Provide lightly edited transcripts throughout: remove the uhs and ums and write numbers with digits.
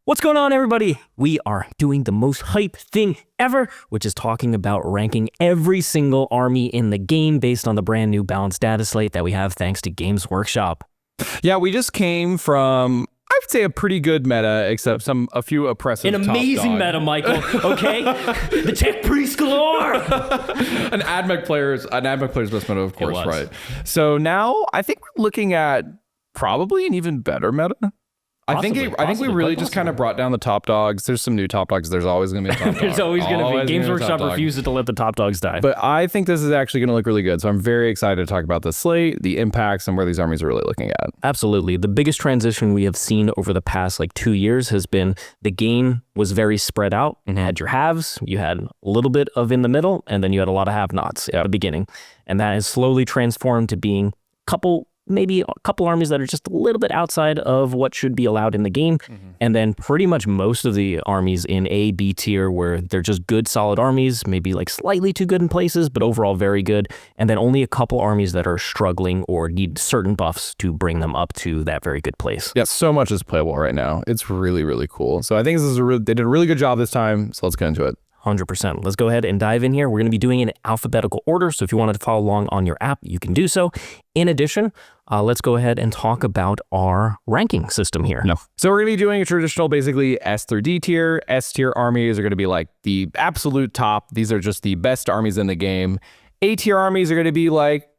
What's going on, everybody? We are doing the most hype thing ever, which is talking about ranking every single army in the game based on the brand new balanced data slate that we have thanks to Games Workshop. Yeah, we just came from, I would say, a pretty good meta, except a few oppressive An amazing meta, Michael, okay? The tech priest galore! An Admech player's best meta, of course, right? So now I think we're looking at probably an even better meta. I think we really just kind of brought down the top dogs. There's some new top dogs. There's always going to be a top dog. There's always going to be. Games Workshop refuses to let the top dogs die. But I think this is actually going to look really good. So I'm very excited to talk about the slate, the impacts, and where these armies are really looking at. Absolutely. The biggest transition we have seen over the past 2 years has been the game was very spread out and had your haves. You had a little bit of in the middle, and then you had a lot of have-nots at the beginning. And that has slowly transformed to being maybe a couple armies that are just a little bit outside of what should be allowed in the game. And then pretty much most of the armies in A, B tier where they're just good, solid armies, maybe slightly too good in places, but overall very good. And then only a couple armies that are struggling or need certain buffs to bring them up to that very good place. Yeah, so much is playable right now. It's really, really cool. So I think they did a really good job this time. So let's get into it. 100%. Let's go ahead and dive in here. We're going to be doing it in alphabetical order, so if you wanted to follow along on your app, you can do so. In addition, let's go ahead and talk about our ranking system here. So we're going to be doing a traditional, basically, S through D tier. S tier armies are going to be the absolute top. These are just the best armies in the game. A tier armies are going to be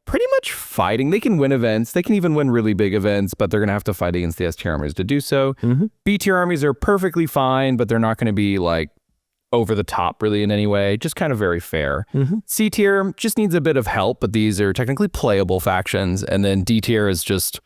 pretty much fighting. They can win events. They can even win really big events, but they're going to have to fight against the S tier armies to do so. B tier armies are perfectly fine, but they're not going to be over the top really in any way, just kind of very fair. C tier just needs a bit of help, but these are technically playable factions. And then D tier is just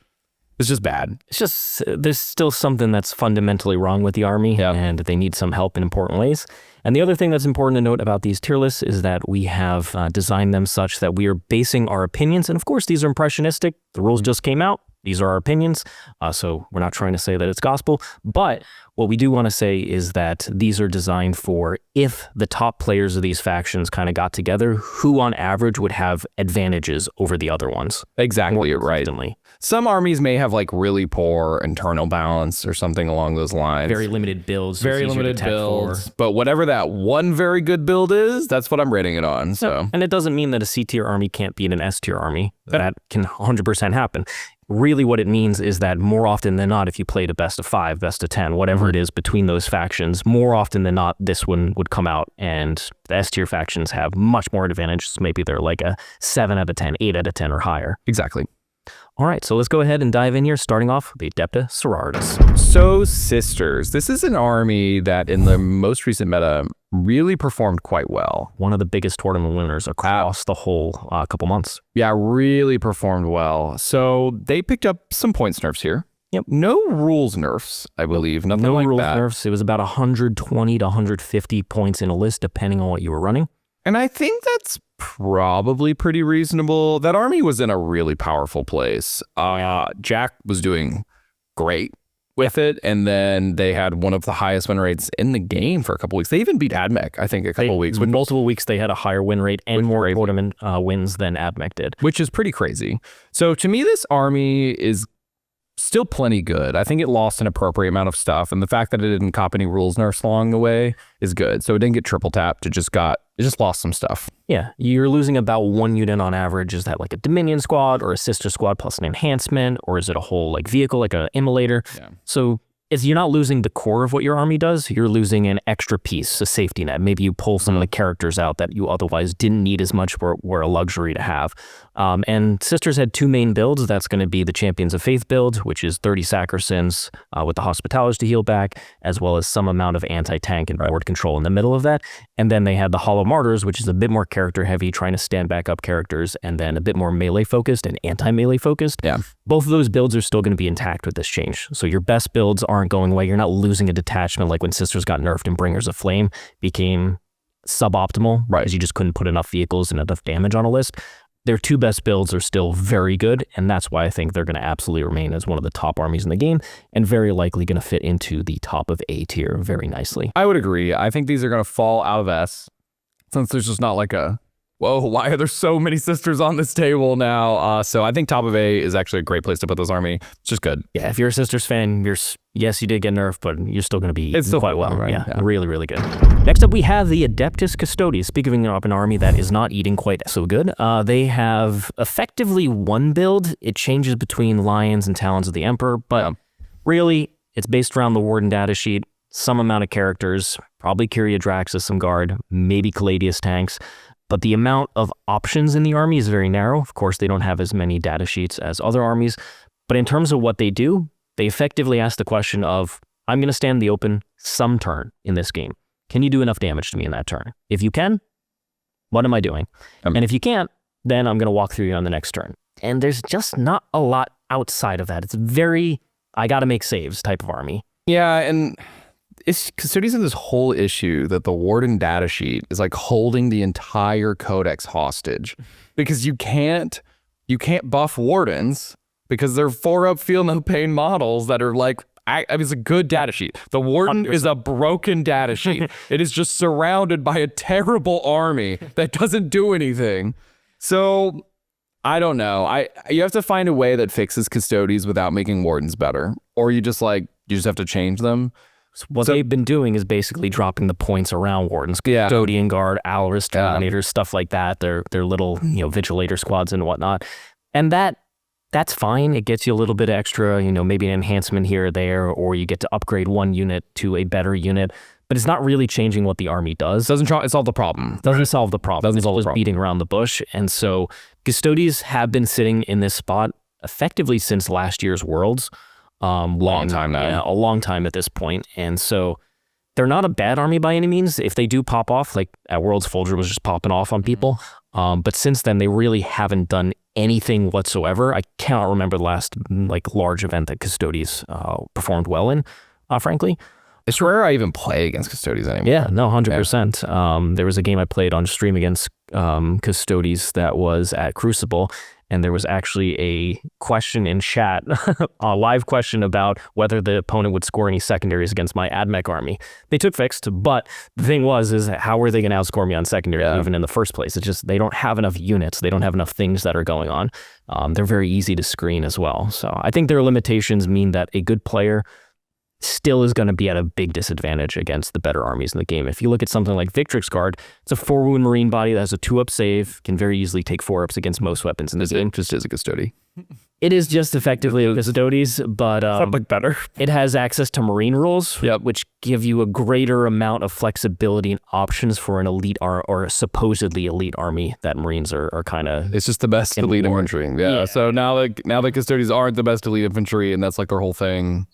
bad. It's just, there's still something that's fundamentally wrong with the army, and they need some help in important ways. And the other thing that's important to note about these tier lists is that we have designed them such that we are basing our opinions, and of course these are impressionistic. The rules just came out. These are our opinions, so we're not trying to say that it's gospel, but what we do want to say is that these are designed for if the top players of these factions kind of got together, who on average would have advantages over the other ones. Exactly, you're right. Some armies may have really poor internal balance or something along those lines. Very limited builds. Very limited builds. But whatever that one very good build is, that's what I'm rating it on. So, and it doesn't mean that a C tier army can't beat an S tier army. That can 100% happen. Really what it means is that more often than not, if you played a best of 5, best of 10, whatever it is between those factions, more often than not, this one would come out and the S tier factions have much more advantage. So maybe they're a 7 out of 10, 8 out of 10 or higher. Exactly. All right, so let's go ahead and dive in here, starting off with the Adepta Sororitas. So Sisters, this is an army that in the most recent meta really performed quite well. One of the biggest tournament winners across the whole couple months. Yeah, really performed well. So they picked up some points nerfs here. Yep. No rules nerfs, I believe. Nothing no like rules that. Nerfs. It was about 120 to 150 points in a list, depending on what you were running. And I think that's probably pretty reasonable. That army was in a really powerful place. Jack was doing great with it, and then they had one of the highest win rates in the game for a couple weeks. They even beat Admech, I think, a couple weeks. With multiple weeks, they had a higher win rate and more tournament wins than Admech did. Which is pretty crazy. So to me, this army is still plenty good. I think it lost an appropriate amount of stuff, and the fact that it didn't cop any rules nerfs along the way is good. So it didn't get triple tapped. It just lost some stuff. Yeah, you're losing about 1 unit on average. Is that a Dominion squad or a sister squad plus an enhancement, or is it a whole vehicle like an immolator? Yeah. So you're not losing the core of what your army does. You're losing an extra piece, a safety net. Maybe you pull some of the characters out that you otherwise didn't need as much, were a luxury to have. And Sisters had 2 main builds. That's going to be the Champions of Faith build, which is 30 Sacrosands with the Hospitallers to heal back, as well as some amount of anti-tank and board control in the middle of that. And then they had the Hollow Martyrs, which is a bit more character heavy, trying to stand back up characters, and then a bit more melee focused and anti-melee focused. Yeah. Both of those builds are still going to be intact with this change. So your best builds aren't going away. You're not losing a detachment like when Sisters got nerfed and Bringers of Flame became suboptimal, right? Because you just couldn't put enough vehicles and enough damage on a list. Their 2 best builds are still very good, and that's why I think they're going to absolutely remain as one of the top armies in the game, and very likely going to fit into the top of A tier very nicely. I would agree. I think these are going to fall out of S, since there's just not a whoa, why are there so many sisters on this table now? So I think top of A is actually a great place to put this army. It's just good. Yeah, if you're a Sisters fan, yes, you did get nerfed, but you're still going to be quite well. Right? Yeah, really, really good. Next up, we have the Adeptus Custodes. Speaking of an army that is not eating quite so good, they have effectively one build. It changes between Lions and Talons of the Emperor, but really, it's based around the Warden datasheet, some amount of characters, probably Kyria Draxus, some guard, maybe Caladius tanks. But the amount of options in the army is very narrow. Of course, they don't have as many data sheets as other armies. But in terms of what they do, they effectively ask the question of, I'm going to stand in the open some turn in this game. Can you do enough damage to me in that turn? If you can, what am I doing? And if you can't, then I'm going to walk through you on the next turn. And there's just not a lot outside of that. It's very, I got to make saves type of army. Yeah, and Custodes has this whole issue that the Warden datasheet is like holding the entire codex hostage because you can't buff Wardens because they're 4-up feel no pain models that are like, I mean, it's a good datasheet. The Warden is a broken datasheet. It is just surrounded by a terrible army that doesn't do anything. So I don't know. You have to find a way that fixes Custodes without making Wardens better, or you just have to change them. What they've been doing is basically dropping the points around Wardens, Custodian Guard, Alris, Terminators, stuff like that. Their little Vigilator squads and whatnot, and that's fine. It gets you a little bit extra, maybe an enhancement here or there, or you get to upgrade one unit to a better unit. But it's not really changing what the army does. Doesn't solve the problem. Doesn't solve the problem. It's just beating around the bush. And so Custodes have been sitting in this spot effectively since last year's Worlds. Long time now. Yeah, a long time at this point. And so they're not a bad army by any means. If they do pop off, like at Worlds, Folger was just popping off on people. But since then, they really haven't done anything whatsoever. I cannot remember the last large event that Custodes performed well in, frankly. It's rare I even play against Custodes anymore. Yeah, no, 100%. There was a game I played on stream against Custodes that was at Crucible, and there was actually a question in chat, a live question about whether the opponent would score any secondaries against my AdMech army. They took fixed, but the thing is how are they going to outscore me on secondary even in the first place? It's just they don't have enough units. They don't have enough things that are going on. They're very easy to screen as well. So I think their limitations mean that a good player still is going to be at a big disadvantage against the better armies in the game. If you look at something like Victrix Guard, it's a 4-wound Marine body that has a 2-up save, can very easily take 4-ups against most weapons in the game. It just is a Custode. It is just effectively a Custodes, but better. It has access to Marine rules, which give you a greater amount of flexibility and options for an elite or a supposedly elite army that Marines are kind of. It's just the best elite infantry. Yeah. So now the Custodes aren't the best elite infantry, and that's like their whole thing.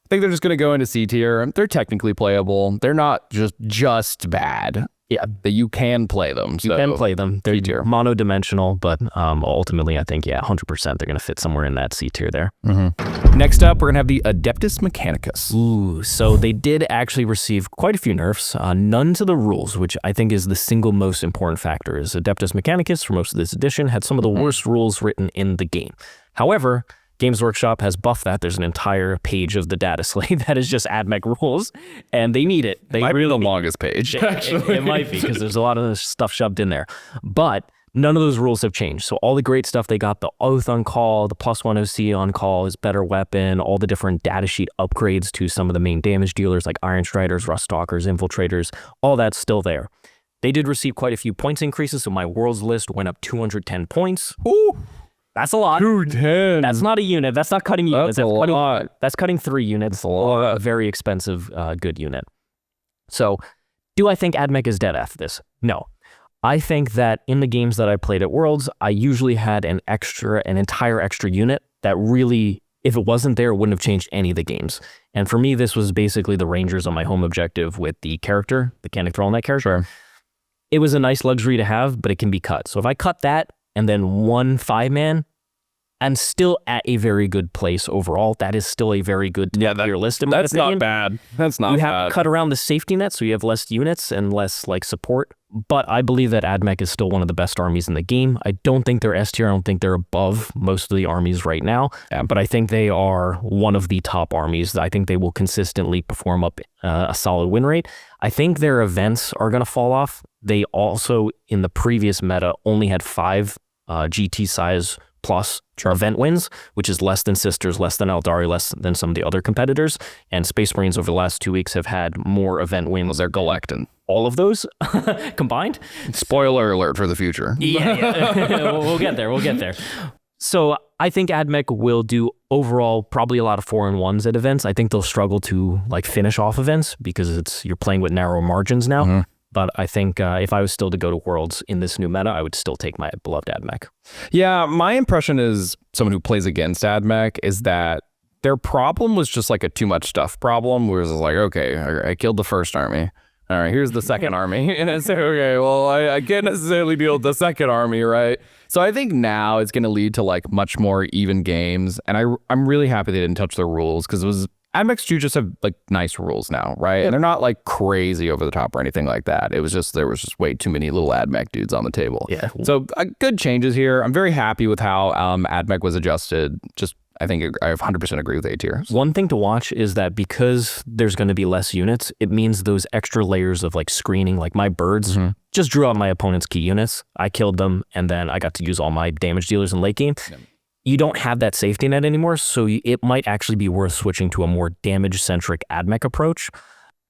I think they're just going to go into C tier. They're technically playable. They're not just bad. Yeah, you can play them. You can play them. They're mono-dimensional, but ultimately, I think, 100% they're going to fit somewhere in that C tier there. Next up, we're going to have the Adeptus Mechanicus. Ooh, so they did actually receive quite a few nerfs. None to the rules, which I think is the single most important factor. Is Adeptus Mechanicus, for most of this edition, had some of the worst rules written in the game. However, Games Workshop has buffed that. There's an entire page of the Dataslate that is just AdMech rules, and they need it. They might be the longest page, actually. It might be, because there's a lot of stuff shoved in there. But none of those rules have changed. So all the great stuff they got, the Oath on call, the +1 OC on call is better weapon, all the different datasheet upgrades to some of the main damage dealers like Iron Striders, Ruststalkers, Infiltrators, all that's still there. They did receive quite a few points increases, so my Worlds list went up 210 points. Ooh! That's a lot. 210. That's not a unit. That's not cutting units. That's a lot. That's cutting 3 units. That's a lot. A very expensive, good unit. So, do I think AdMech is dead after this? No. I think that in the games that I played at Worlds, I usually had an entire extra unit that really, if it wasn't there, it wouldn't have changed any of the games. And for me, this was basically the Rangers on my home objective with the character, the Canic Thrallnet character. Sure. It was a nice luxury to have, but it can be cut. So if I cut that, and then one 5-man, and still at a very good place overall. That is still a very good tier list. That's not bad. That's not bad. You have to cut around the safety net, so you have less units and less like support. But I believe that AdMech is still one of the best armies in the game. I don't think they're S tier. I don't think they're above most of the armies right now. Yeah. But I think they are one of the top armies. I think they will consistently perform up a solid win rate. I think their events are going to fall off. They also, in the previous meta, only had 5 GT size plus event wins, which is less than Sisters, less than Aeldari, less than some of the other competitors. And Space Marines over the last 2 weeks have had more event wins. They're collecting all of those combined. Spoiler alert for the future. Yeah. We'll get there. We'll get there. So I think AdMech will do overall probably a lot of 4-1s at events. I think they'll struggle to like finish off events because you're playing with narrow margins now. Mm-hmm. But I think if I was still to go to Worlds in this new meta, I would still take my beloved AdMech. Yeah, my impression is someone who plays against AdMech is that their problem was just like a too much stuff problem, where it's like, okay, I killed the first army. All right, here's the second army. And I say, okay, well, I can't necessarily deal with the second army, right? So I think now it's going to lead to like much more even games. And I'm really happy they didn't touch the rules because it was... AdMechs do just have like nice rules now, right? And they're not like crazy over the top or anything like that. It was just, there was just way too many little AdMech dudes on the table. Yeah. So good changes here. I'm very happy with how AdMech was adjusted. Just, I think I 100% agree with A tier. One thing to watch is that because there's going to be less units, it means those extra layers of like screening, like my birds just drew out my opponent's key units. I killed them and then I got to use all my damage dealers in late game. Yeah. You don't have that safety net anymore, so it might actually be worth switching to a more damage-centric AdMech approach.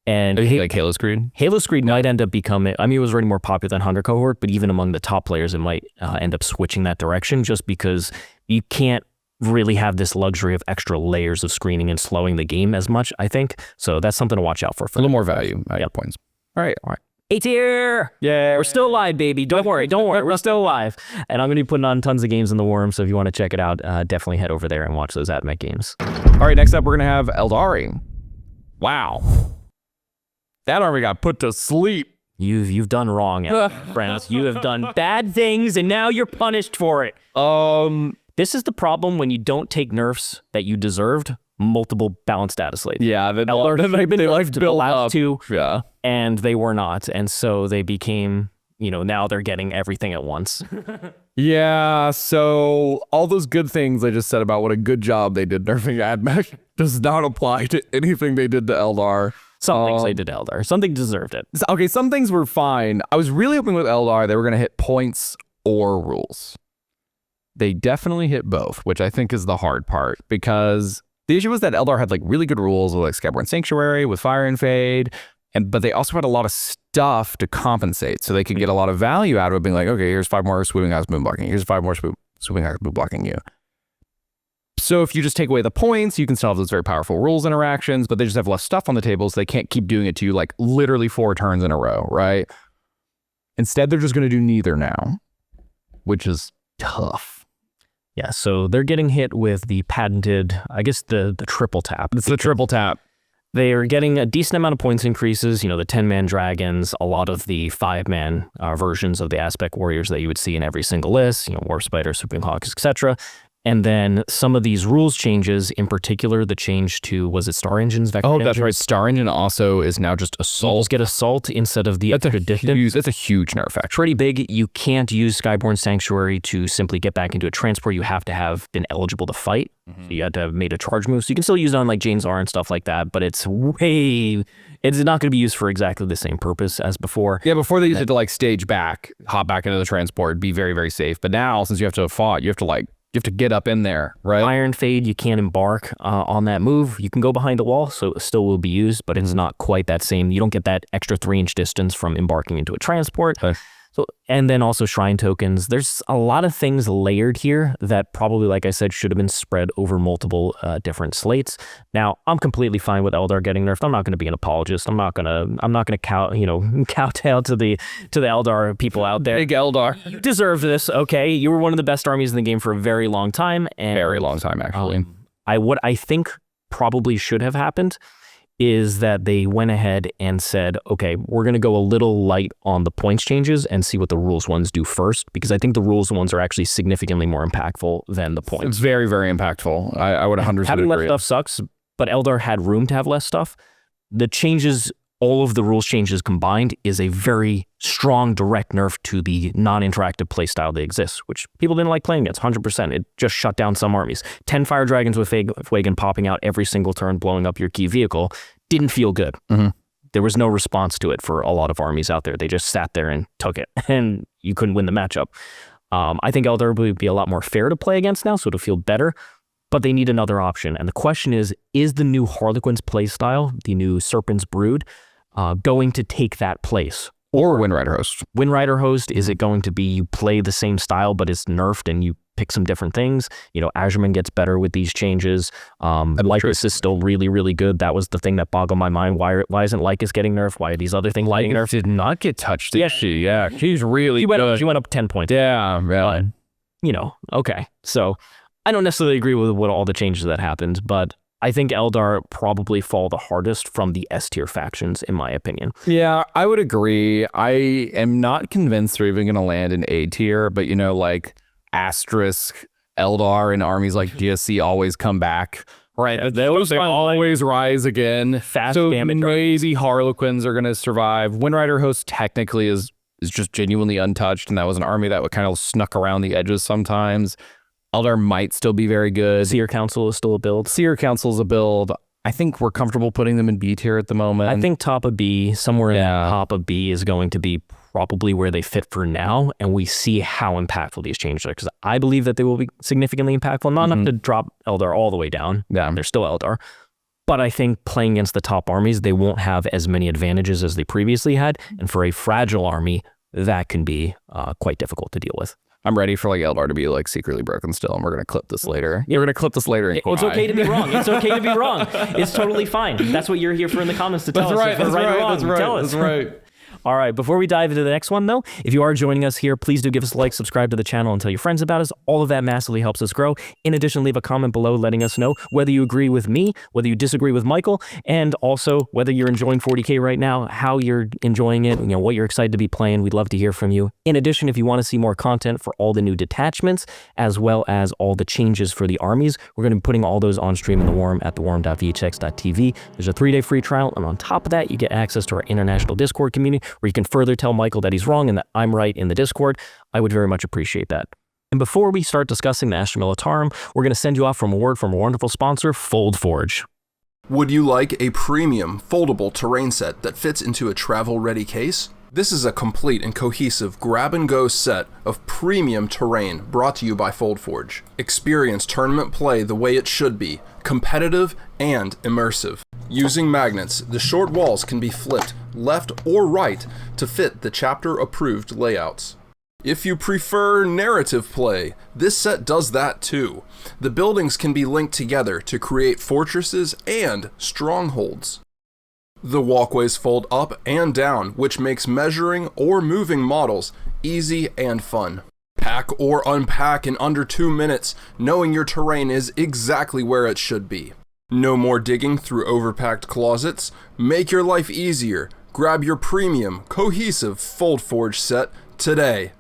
And like Halo Screed? Halo Screed might end up becoming, I mean, it was already more popular than Hunter Cohort, but even among the top players, it might end up switching that direction just because you can't really have this luxury of extra layers of screening and slowing the game as much, I think. So that's something to watch out for. A little more value at your points. All right. A tier! Yeah, we're still alive, baby. Don't worry. We're still alive. And I'm going to be putting on tons of games in the Worm, so if you want to check it out, definitely head over there and watch those AdMech games. All right, next up, we're going to have Aeldari. Wow. That army got put to sleep. You've done wrong, Brandon. You have done bad things, and now you're punished for it. This is the problem when you don't take nerfs that you deserved. Multiple balanced Dataslate. Yeah, they built out to, yeah, and they were not, and so they became, now they're getting everything at once. Yeah, so all those good things I just said about what a good job they did nerfing AdMech does not apply to anything they did to Eldar. Some things they did to Eldar. Something deserved it. Okay, some things were fine. I was really hoping with Eldar they were going to hit points or rules. They definitely hit both, which I think is the hard part, because the issue was that Eldar had like really good rules with like Skyborn Sanctuary, with Fire and Fade, but they also had a lot of stuff to compensate, so they could get a lot of value out of it, being like, okay, here's 5 more Sweeping Axe Moon blocking, here's 5 more Sweeping Axe Moon blocking you. So if you just take away the points, you can still have those very powerful rules interactions, but they just have less stuff on the table, so they can't keep doing it to you like literally 4 turns in a row, right? Instead, they're just going to do neither now, which is tough. Yeah, so they're getting hit with the patented, I guess, the triple tap. It's the triple tap. They are getting a decent amount of points increases, the 10-man dragons, a lot of the 5-man versions of the Aspect Warriors that you would see in every single list, Warp Spider, Swooping Hawks, etc. And then some of these rules changes, in particular, the change to, was it Star Engine's Vector? Oh, that's right. Star Engine also is now just Assault. You just get Assault instead of the That's a huge nerf factor. Pretty big. You can't use Skyborn Sanctuary to simply get back into a transport. You have to have been eligible to fight. So you had to have made a charge move. So you can still use it on like Jane's R and stuff like that, but it's not going to be used for exactly the same purpose as before. Yeah, before they used it to like stage back, hop back into the transport, be very, very safe. But now, since you have to have fought, you have to get up in there, right? Iron Fade, you can't embark on that move. You can go behind the wall, so it still will be used, but it's not quite that same. You don't get that extra 3-inch distance from embarking into a transport. So, and then also Shrine Tokens. There's a lot of things layered here that probably, like I said, should have been spread over multiple different slates. Now, I'm completely fine with Eldar getting nerfed. I'm not going to be an apologist. I'm not going to kowtow to the Eldar people out there. Big Eldar. You deserve this, okay? You were one of the best armies in the game for a very long time. And very long time, actually. What I think probably should have happened is that they went ahead and said, okay, we're going to go a little light on the points changes and see what the rules ones do first, because I think the rules ones are actually significantly more impactful than the points. It's very, very impactful. I would 100% Having agree. less stuff sucks, but Eldar had room to have less stuff. The changes, all of the rules changes combined, is a very strong direct nerf to the non-interactive playstyle that exists, which people didn't like playing against, 100%. It just shut down some armies. 10 Fire Dragons with Wagon popping out every single turn, blowing up your key vehicle, didn't feel good. There was no response to it for a lot of armies out there. They just sat there and took it, and you couldn't win the matchup. I think Eldar would be a lot more fair to play against now, so it'll feel better. But they need another option. And the question is the new Harlequins playstyle, the new Serpent's Brood, going to take that place? Or Windrider Host. Windrider Host, is it going to be you play the same style, but it's nerfed and you pick some different things? You know, Azurman gets better with these changes. Lycus is still really, really good. That was the thing that boggled my mind. Why isn't Lycus getting nerfed? Why are these other things getting nerfed? Did not get touched. Yeah, she's really good. She went up 10 points. Yeah, But, you know, okay. So I don't necessarily agree with what all the changes that happened, but I think Eldar probably fall the hardest from the S tier factions, in my opinion. Yeah, I would agree. I am not convinced they're even going to land in A tier, but you know, like Asterisk, Eldar, and armies like GSC always come back. Right. They always rise again. Fast so damage. maybe Harlequins are going to survive. Windrider Host technically is just genuinely untouched, and that was an army that would kind of snuck around the edges sometimes. Eldar might still be very good. Seer Council is still a build. Seer Council's a build. I think we're comfortable putting them in B tier at the moment. I think top of B, somewhere in the top of B, is going to be probably where they fit for now, and we see how impactful these changes are, because I believe that they will be significantly impactful, not enough to drop Eldar all the way down. Yeah. They're still Eldar. But I think playing against the top armies, they won't have as many advantages as they previously had, and for a fragile army, that can be quite difficult to deal with. I'm ready for like Eldar to be like secretly broken still, and we're gonna clip this later. Yeah, we're gonna clip this later. It's okay to be wrong. It's okay to be wrong. It's totally fine. That's what you're here for in the comments to tell us. If we're right or wrong. Tell us. That's right. All right, before we dive into the next one, though, if you are joining us here, please do give us a like, subscribe to the channel, and tell your friends about us. All of that massively helps us grow. In addition, leave a comment below letting us know whether you agree with me, whether you disagree with Michael, and also whether you're enjoying 40K right now, how you're enjoying it, you know, what you're excited to be playing. We'd love to hear from you. In addition, if you want to see more content for all the new detachments, as well as all the changes for the armies, we're going to be putting all those on stream in the Warm at thewarm.vhx.tv. There's a 3-day free trial, and on top of that, you get access to our international Discord community, where you can further tell Michael that he's wrong and that I'm right in the Discord. I would very much appreciate that. And before we start discussing the Astra Militarum, we're going to send you off from a word from a wonderful sponsor, FoldForge. Would you like a premium foldable terrain set that fits into a travel-ready case? This is a complete and cohesive grab-and-go set of premium terrain brought to you by FoldForge. Experience tournament play the way it should be, competitive and immersive. Using magnets, the short walls can be flipped left or right to fit the chapter-approved layouts. If you prefer narrative play, this set does that too. The buildings can be linked together to create fortresses and strongholds. The walkways fold up and down, which makes measuring or moving models easy and fun. Pack or unpack in under 2 minutes, knowing your terrain is exactly where it should be. No more digging through overpacked closets. Make your life easier. Grab your premium, cohesive FoldForge set today.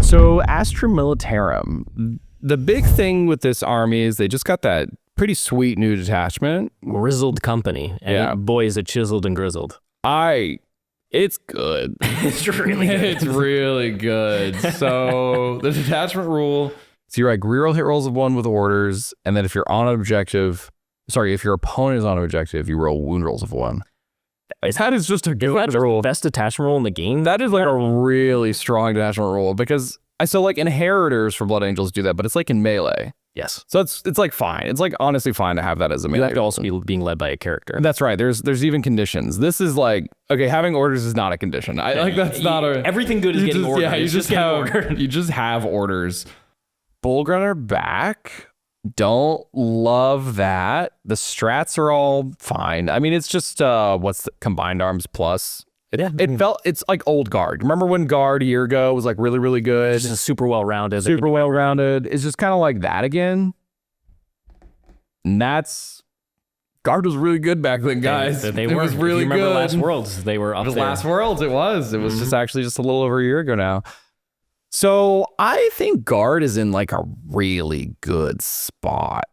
So Astra Militarum, the big thing with this army is they just got that pretty sweet new detachment. Grizzled company. And Yeah. boy, is it chiseled and grizzled. It's good. It's really good. It's really good. So the detachment rule, so you reroll hit rolls of 1 with orders, and then if you're on an objective, if your opponent is on an objective, you roll wound rolls of 1. That is just a good rule. Best detachment rule in the game? That is like a really strong detachment rule, because like inheritors for Blood Angels do that, but it's like in melee. Yes. So it's like fine. It's like honestly fine to have that as a melee. You have to also be being led by a character. That's right. There's even conditions. This is like, okay, having orders is not a condition. That's not a... Everything good is getting ordered. Yeah, you just have orders. Bullgrunner back. Don't love that. The strats are all fine. I mean, it's just what's the combined arms plus It felt, it's like old Guard. Remember when Guard a year ago was like really, really good? Just super well-rounded. Super well-rounded. It's just kind of like that again. And Guard was really good back then, guys. They it were. was really if you remember good. Last Worlds, they were up there. Last Worlds, it was. It was just actually just a little over a year ago now. So I think Guard is in like a really good spot.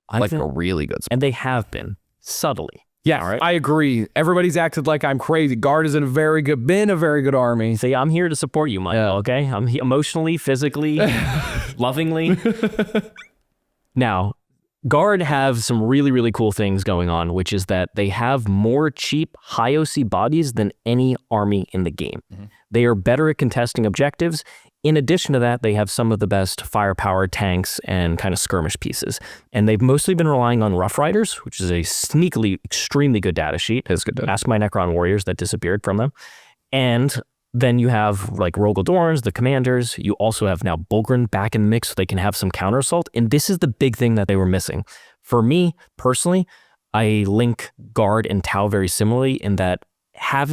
A really good spot. And they have been, subtly. Yeah, right? I agree. Everybody's acted like I'm crazy. Guard is been a very good army. Say, I'm here to support you, Michael, okay? I'm emotionally, physically, lovingly. Now, Guard have some really, really cool things going on, which is that they have more cheap, high OC bodies than any army in the game. They are better at contesting objectives. In addition to that, they have some of the best firepower, tanks, and kind of skirmish pieces. And they've mostly been relying on Rough Riders, which is a sneakily, extremely good data sheet. It's good. Ask my Necron warriors that disappeared from them. And then you have like Rogel Dorns, the commanders. You also have now Bulgrin back in the mix so they can have some counter assault. And this is the big thing that they were missing. For me, personally, I link Guard and Tau very similarly in that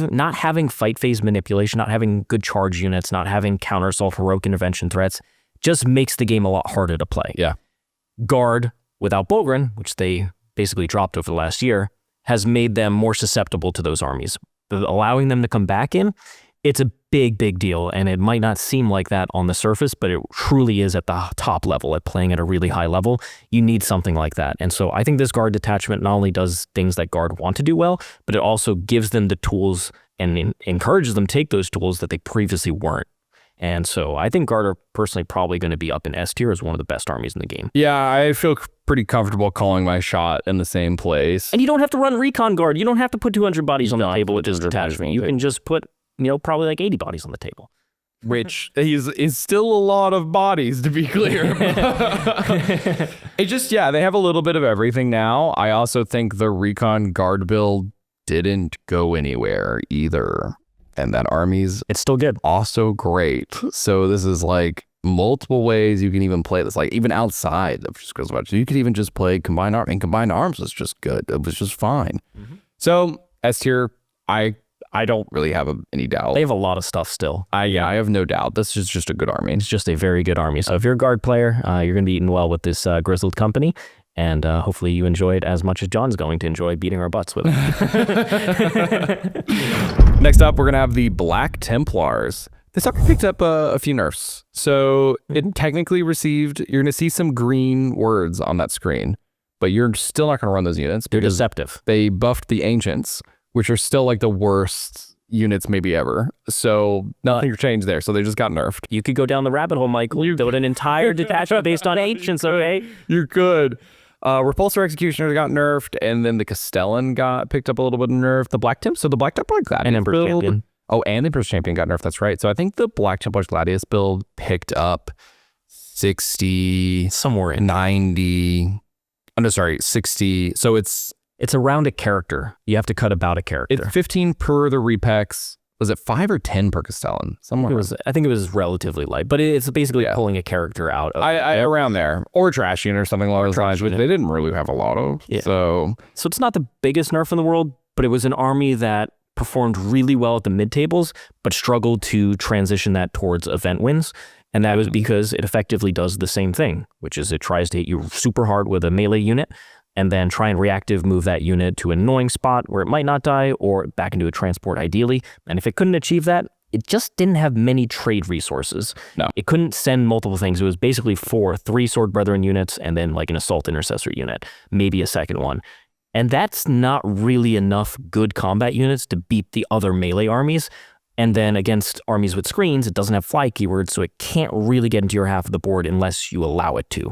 not having fight phase manipulation, not having good charge units, not having counter assault, heroic intervention threats, just makes the game a lot harder to play. Yeah. Guard, without Bulgrin, which they basically dropped over the last year, has made them more susceptible to those armies. Allowing them to come back in, it's a big, big deal, and it might not seem like that on the surface, but it truly is at the top level, at playing at a really high level. You need something like that. And so I think this Guard detachment not only does things that Guard want to do well, but it also gives them the tools and encourages them to take those tools that they previously weren't. And so I think Guard are personally probably going to be up in S tier as one of the best armies in the game. Yeah, I feel pretty comfortable calling my shot in the same place. And you don't have to run Recon Guard. You don't have to put 200 bodies on the table with this detachment. You can just put, probably like 80 bodies on the table. Which is still a lot of bodies, to be clear. It just, they have a little bit of everything now. I also think the Recon Guard build didn't go anywhere either. And that army's it's still good. Also great. So this is like multiple ways you can even play this, like even outside of just Deathwatch. You could even just play Combined Arms, and Combined Arms was just good. It was just fine. So S tier, I don't really have any doubt. They have a lot of stuff still. I have no doubt. This is just a good army. It's just a very good army. So if you're a Guard player, you're going to be eating well with this grizzled company. And hopefully you enjoy it as much as John's going to enjoy beating our butts with it. Next up, we're going to have the Black Templars. This sucker picked up a few nerfs. So it technically received, you're going to see some green words on that screen, but you're still not going to run those units. They're deceptive. They buffed the Ancients, which are still like the worst units maybe ever. So nothing changed there. So they just got nerfed. You could go down the rabbit hole, Michael. You build an entire detachment based on Ancients, okay? You could. Repulsor Executioner got nerfed, and then the Castellan got picked up a little bit of nerf. The Black Temp, so the Black Templar Gladius and Emperor's build. Champion. Oh, and Emperor's Champion got nerfed, that's right. So I think the Black Templar's Gladius build picked up 60, somewhere in 90, I'm sorry, 60. So it's around a character. You have to cut about a character. It's 15 per the Repex. Was it 5 or 10 per Castellan? Somewhere. I think it was relatively light, but it's basically pulling a character out of around there, or Trash Unit or something along those lines, which they didn't really have a lot of. Yeah. So it's not the biggest nerf in the world, but it was an army that performed really well at the mid tables, but struggled to transition that towards event wins. And that was because it effectively does the same thing, which is it tries to hit you super hard with a melee unit, and then try and reactive move that unit to an annoying spot where it might not die, or back into a transport ideally. And if it couldn't achieve that, it just didn't have many trade resources. No. It couldn't send multiple things. It was basically 3 Sword Brethren units and then like an Assault Intercessor unit, maybe a second one. And that's not really enough good combat units to beat the other melee armies. And then against armies with screens, it doesn't have fly keywords, so it can't really get into your half of the board unless you allow it to.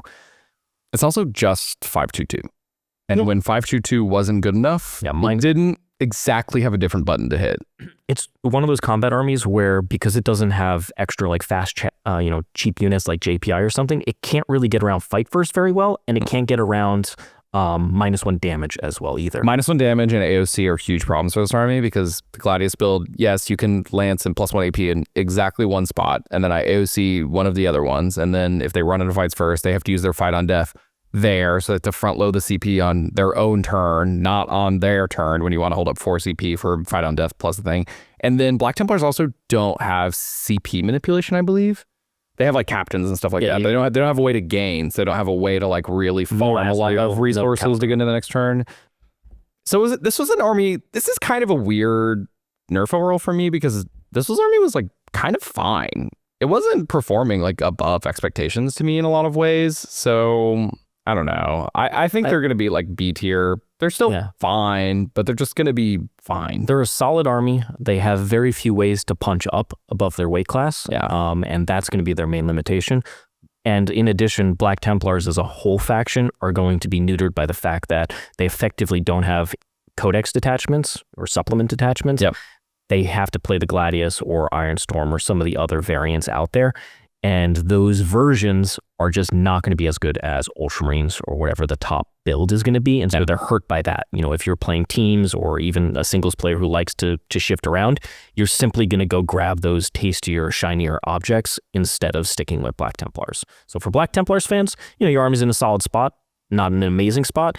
It's also just 522. And when 522 wasn't good enough, it didn't exactly have a different button to hit. It's one of those combat armies where, because it doesn't have extra like fast, cheap units like JPI or something, it can't really get around fight first very well, and it can't get around -1 damage as well either. -1 damage and AOC are huge problems for this army, because the Gladius build, yes, you can lance and +1 AP in exactly one spot, and then I AOC one of the other ones, and then if they run into fights first, they have to use their fight on death there, so that to front load the CP on their own turn, not on their turn when you want to hold up 4 CP for fight on death plus the thing. And then Black Templars also don't have CP manipulation, I believe. They have like captains and stuff like that. But they don't have a way to gain, so they don't have a way to like really farm a lot of resources to get into the next turn. So this was an army. This is kind of a weird nerf overall for me because army was like kind of fine. It wasn't performing like above expectations to me in a lot of ways. So I don't know. I think they're going to be like B tier. They're still fine, but they're just going to be fine. They're a solid army. They have very few ways to punch up above their weight class. And that's going to be their main limitation. And in addition, Black Templars as a whole faction are going to be neutered by the fact that they effectively don't have codex detachments or supplement detachments. They have to play the Gladius or Ironstorm or some of the other variants out there. And those versions are just not going to be as good as Ultramarines or whatever the top build is going to be. And so they're hurt by that. You know, if you're playing teams or even a singles player who likes to shift around, you're simply going to go grab those tastier, shinier objects instead of sticking with Black Templars. So for Black Templars fans, you know, your army's in a solid spot, not an amazing spot.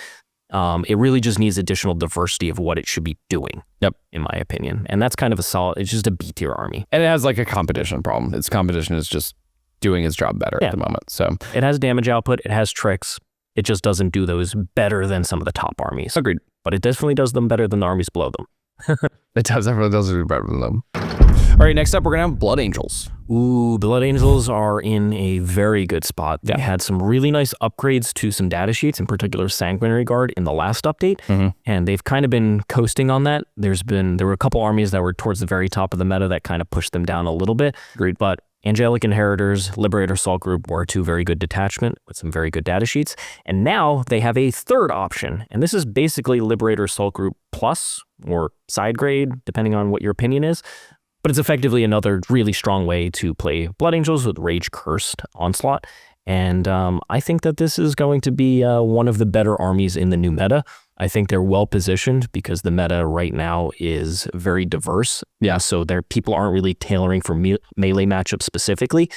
It really just needs additional diversity of what it should be doing, in my opinion. And that's kind of a solid, it's just a B tier army. And it has like a competition problem. Its competition is just doing its job better at the moment. So it has damage output, it has tricks. It just doesn't do those better than some of the top armies. Agreed. But it definitely does them better than the armies below them. It definitely does do better than them. All right, next up, we're going to have Blood Angels. Ooh, Blood Angels are in a very good spot. They had some really nice upgrades to some data sheets, in particular Sanguinary Guard in the last update, and they've kind of been coasting on that. There were a couple armies that were towards the very top of the meta that kind of pushed them down a little bit. Agreed. But Angelic Inheritors, Liberator Assault Group were two very good detachment with some very good data sheets. And now they have a third option. And this is basically Liberator Assault Group Plus or side grade, depending on what your opinion is. But it's effectively another really strong way to play Blood Angels with Rage Cursed Onslaught. And I think that this is going to be one of the better armies in the new meta. I think they're well positioned because the meta right now is very diverse. So people aren't really tailoring for melee matchups specifically.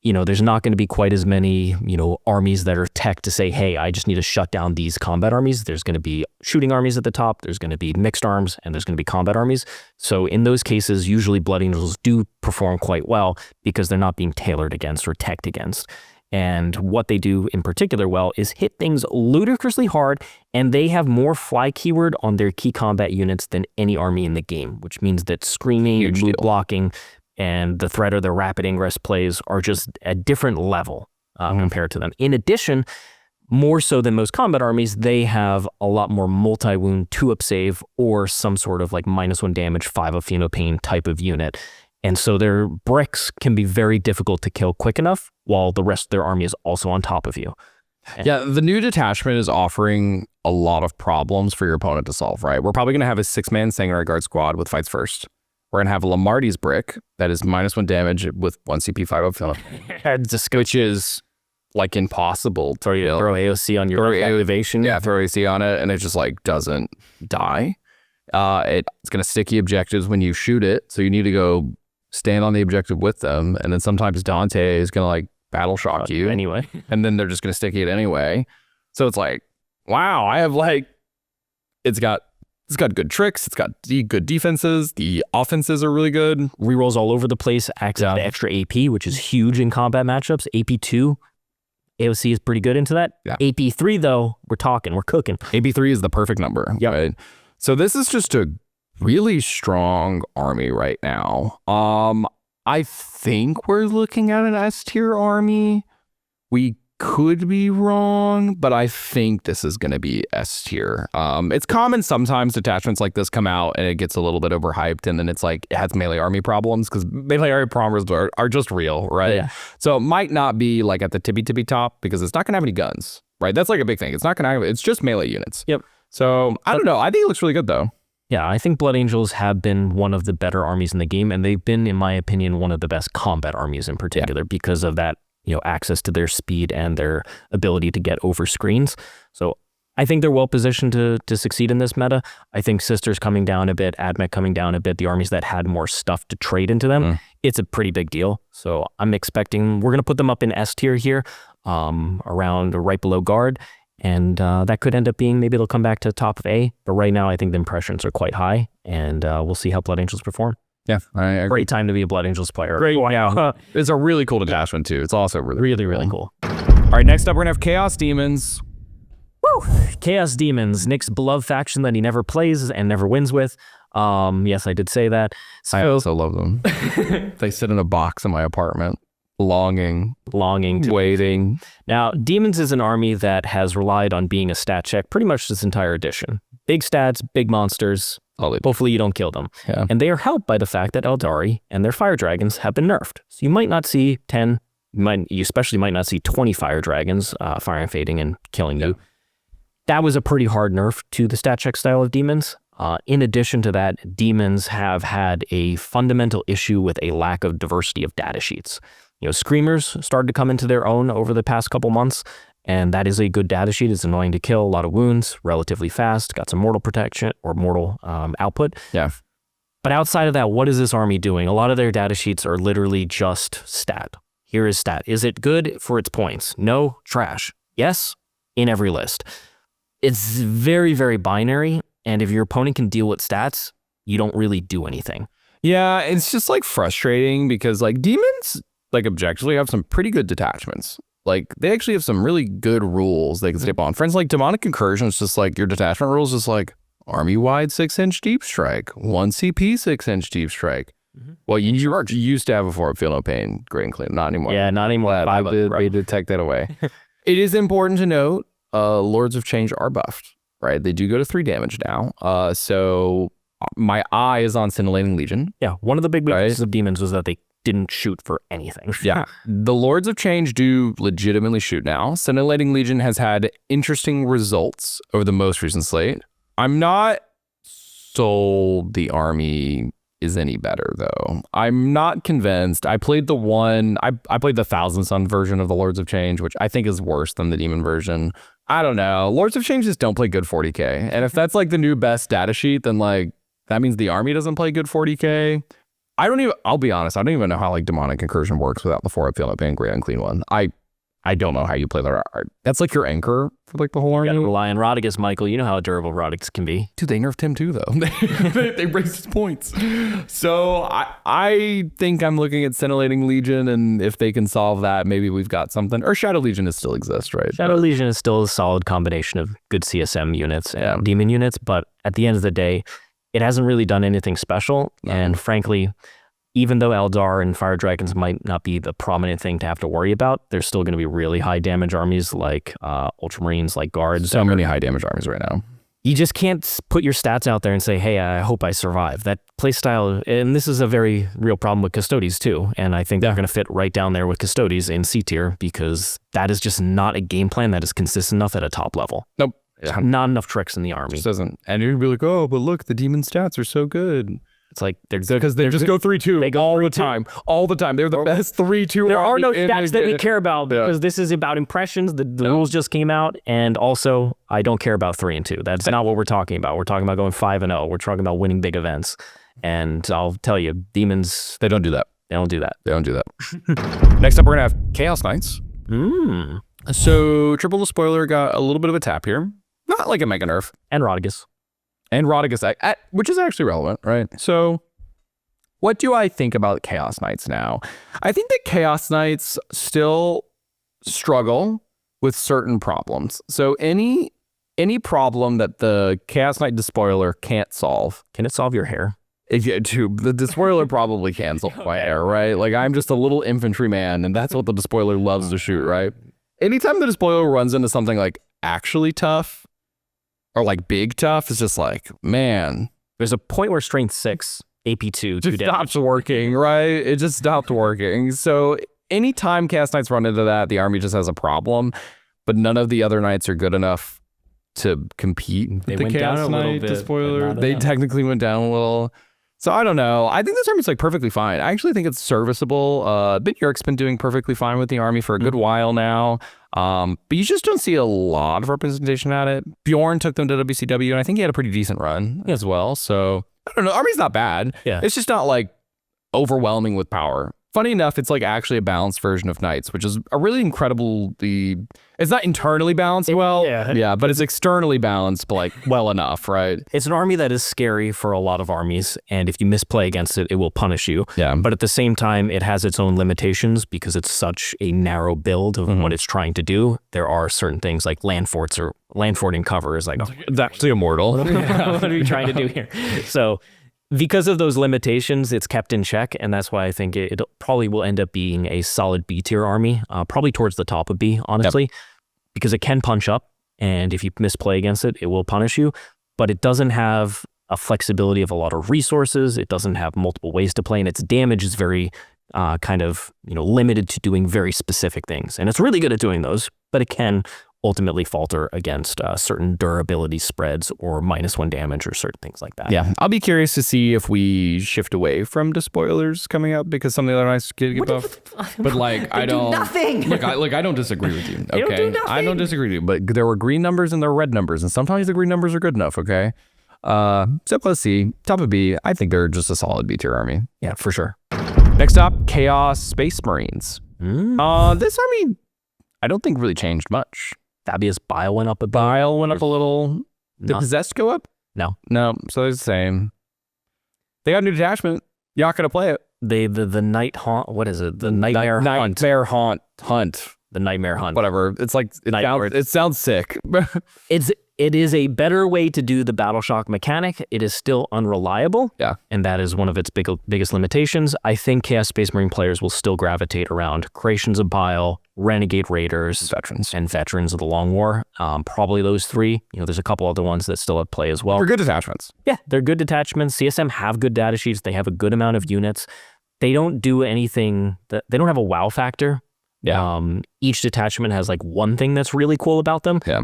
You know, there's not going to be quite as many, you know, armies that are tech to say, hey, I just need to shut down these combat armies. There's going to be shooting armies at the top. There's going to be mixed arms, and there's going to be combat armies. So in those cases, usually Blood Angels do perform quite well because they're not being tailored against or teched against. And what they do in particular well is hit things ludicrously hard, and they have more fly keyword on their key combat units than any army in the game, which means that screaming, loot blocking, and the threat or the rapid ingress plays are just a different level compared to them. In addition, more so than most combat armies, they have a lot more multi-wound 2-up save or some sort of like -1 damage, 5-up Phenopain type of unit. And so their bricks can be very difficult to kill quick enough while the rest of their army is also on top of you. Yeah, the new detachment is offering a lot of problems for your opponent to solve, right? We're probably going to have a 6-man Sanguinary Guard squad with fights first. We're going to have a Lamarty's brick that is -1 damage with 1 CP 5-up Phenopain, which is like impossible. Throw AOC on your activation. Yeah, throw AOC on it and it just like doesn't die. It's going to sticky objectives when you shoot it. So you need to go stand on the objective with them, and then sometimes Dante is gonna like battle shock you anyway, and then they're just gonna sticky it anyway. So it's like, wow, I have like, it's got good tricks, it's got good defenses, the offenses are really good, rerolls all over the place, access to extra AP, which is huge in combat matchups. AP2, AOC is pretty good into that. AP3 though, we're cooking. AP3 is the perfect number. Right? So this is just a really strong army right now. I think we're looking at an S tier army. We could be wrong, but I think this is going to be S tier. It's common sometimes detachments like this come out and it gets a little bit overhyped, and then it's like it has melee army problems because melee army problems are just real, right? Yeah. So it might not be like at the tippy top because it's not going to have any guns, right? That's like a big thing. It's not going to have, it's just melee units. Yep. So I don't know. I think it looks really good though. Yeah, I think Blood Angels have been one of the better armies in the game, and they've been, in my opinion, one of the best combat armies in particular because of that, you know, access to their speed and their ability to get over screens. So I think they're well positioned to succeed in this meta. I think Sisters coming down a bit, AdMech coming down a bit, the armies that had more stuff to trade into them, it's a pretty big deal. So I'm expecting we're going to put them up in S tier here. around or right below guard. And that could end up being, maybe they'll come back to top of A. But right now, I think the impressions are quite high. And we'll see how Blood Angels perform. Yeah, I agree. Great time to be a Blood Angels player. Great. Wow. It's a really cool detachment, too. It's also Really cool. All right, next up, we're going to have Chaos Demons. Woo! Chaos Demons, Nick's beloved faction that he never plays and never wins with. Yes, I did say that. So, I also love them. They sit in a box in my apartment, longing to waiting. Now, Demons is an army that has relied on being a stat check pretty much this entire edition. Big stats, big monsters. Hopefully you don't kill them. Yeah. And they are helped by the fact that Aeldari and their fire dragons have been nerfed. So you might not see 10, you especially might not see 20 fire dragons fire and fading and killing you. That was a pretty hard nerf to the stat check style of Demons. In addition to that, Demons have had a fundamental issue with a lack of diversity of data sheets. Screamers started to come into their own over the past couple months, and that is a good data sheet. It's annoying to kill, a lot of wounds, relatively fast, got some mortal protection or mortal output. Yeah. But outside of that, what is this army doing? A lot of their data sheets are literally just stat. Here is stat. Is it good for its points? No, trash. Yes, in every list. It's very, very binary, and if your opponent can deal with stats, you don't really do anything. Yeah, it's just frustrating because Demons objectively have some pretty good detachments. They actually have some really good rules they can stay on. For instance, Demonic Incursion is just your detachment rules is army-wide 6-inch deep strike, 1 CP 6-inch deep strike. Well, you used to have a 4 Feel No Pain, Great and Clean. Not anymore. Yeah, not anymore. They detect that away. It is important to note, Lords of Change are buffed, right? They do go to 3 damage now. So my eye is on Scintillating Legion. Yeah, one of the big weaknesses of Demons was that they didn't shoot for anything. Yeah. The Lords of Change do legitimately shoot now. Scintillating Legion has had interesting results over the most recent slate. I'm not sold the army is any better, though. I'm not convinced. I played the Thousand Sun version of the Lords of Change, which I think is worse than the Demon version. I don't know. Lords of Change just don't play good 40k. And if that's the new best data sheet, then that means the army doesn't play good 40k. I'll be honest, I don't even know how Demonic Incursion works without the 4 Feel No Pain, Great Unclean one. I don't know how you play that. That's your anchor for the whole army. You gotta rely on Rodigus, Michael. You know how durable Rodigus can be. Dude, they nerfed him too, though. they raised his points. So I think I'm looking at Scintillating Legion, and if they can solve that, maybe we've got something. Or Shadow Legion still exists, right? Shadow Legion is still a solid combination of good CSM units and demon units, but at the end of the day, it hasn't really done anything special. No. And frankly, even though Eldar and Fire Dragons might not be the prominent thing to have to worry about, there's still going to be really high damage armies like Ultramarines, like Guards. So many high damage armies right now. You just can't put your stats out there and say, hey, I hope I survive. That playstyle, and this is a very real problem with Custodes too, and I think they're going to fit right down there with Custodes in C tier because that is just not a game plan that is consistent enough at a top level. Nope. Not enough tricks in the army. Just doesn't. And you'd be like, oh, but look, the demon stats are so good. It's because they just go 3-2. They go all the time. They're the best 3-2. There are no stats that we care about because this is about impressions. The rules just came out, and also I don't care about 3 and 2. That's not what we're talking about. We're talking about going 5-0. We're talking about winning big events. And I'll tell you, Demons, they don't do that. They don't do that. Next up, we're gonna have Chaos Knights. So Triple Spoiler got a little bit of a tap here. Not like a mega nerf. And Rodigus, which is actually relevant, right? So what do I think about Chaos Knights now? I think that Chaos Knights still struggle with certain problems. So any problem that the Chaos Knight Despoiler can't solve. Can it solve your hair? The Despoiler probably can solve my hair, right? I'm just a little infantry man, and that's what the Despoiler loves to shoot, right? Anytime the Despoiler runs into something actually tough, or big tough, it's just man. There's a point where strength 6, AP2, just stops working, right? It just stopped working. So anytime Chaos Knights run into that, the army just has a problem, but none of the other knights are good enough to compete. They went down a little bit. Spoiler. They technically went down a little. So I don't know. I think this army's perfectly fine. I actually think it's serviceable. York's been doing perfectly fine with the army for a good while now. But you just don't see a lot of representation at it. Bjorn took them to WCW, and I think he had a pretty decent run as well. So I don't know. Army's not bad. Yeah. It's just not overwhelming with power. Funny enough, it's like actually a balanced version of Knights, which is a really incredible. It's not internally balanced but it's externally balanced, but like well enough, right? It's an army that is scary for a lot of armies, and if you misplay against it, it will punish you. Yeah. But at the same time, it has its own limitations because it's such a narrow build of what it's trying to do. There are certain things like land forting cover is like, It's actually immortal. what are you trying to do here? So because of those limitations, it's kept in check, and that's why I think it probably will end up being a solid B tier army, probably towards the top of B, honestly, because it can punch up, and if you misplay against it, it will punish you, but it doesn't have a flexibility of a lot of resources. It doesn't have multiple ways to play, and its damage is very kind of limited to doing very specific things, and it's really good at doing those, but it can ultimately falter against certain durability spreads or -1 damage or certain things like that. Yeah, I'll be curious to see if we shift away from despoilers coming up because some of the other Knights get buffed. But like, I don't. Nothing. Look, I don't disagree with you. Okay, don't do nothing. I don't disagree with you. But there were green numbers and there were red numbers, and sometimes the green numbers are good enough. Okay. So let's see. Top of B, I think they're just a solid B tier army. Yeah, for sure. Next up, Chaos Space Marines. This army, I don't think really changed much. Fabius Bile went up a bit. Bile went up a little. Did Not- Possessed go up? No. No, so it's the same. They got a new detachment. You're not gonna play it. The Night Haunt, what is it? The Nightmare Hunt. Nightmare Hunt. The Nightmare Hunt. Whatever. It's like it sounds sick. It is a better way to do the Battle Shock mechanic. It is still unreliable. Yeah. And that is one of its biggest limitations. I think Chaos Space Marine players will still gravitate around Creations of Bile, Renegade Raiders, and Veterans of the Long War. Probably those three. There's a couple other ones that still at play as well. They're good detachments. Yeah, they're good detachments. CSM have good data sheets. They have a good amount of units. They don't do anything they don't have a wow factor. Yeah. Each detachment has like one thing that's really cool about them. Yeah.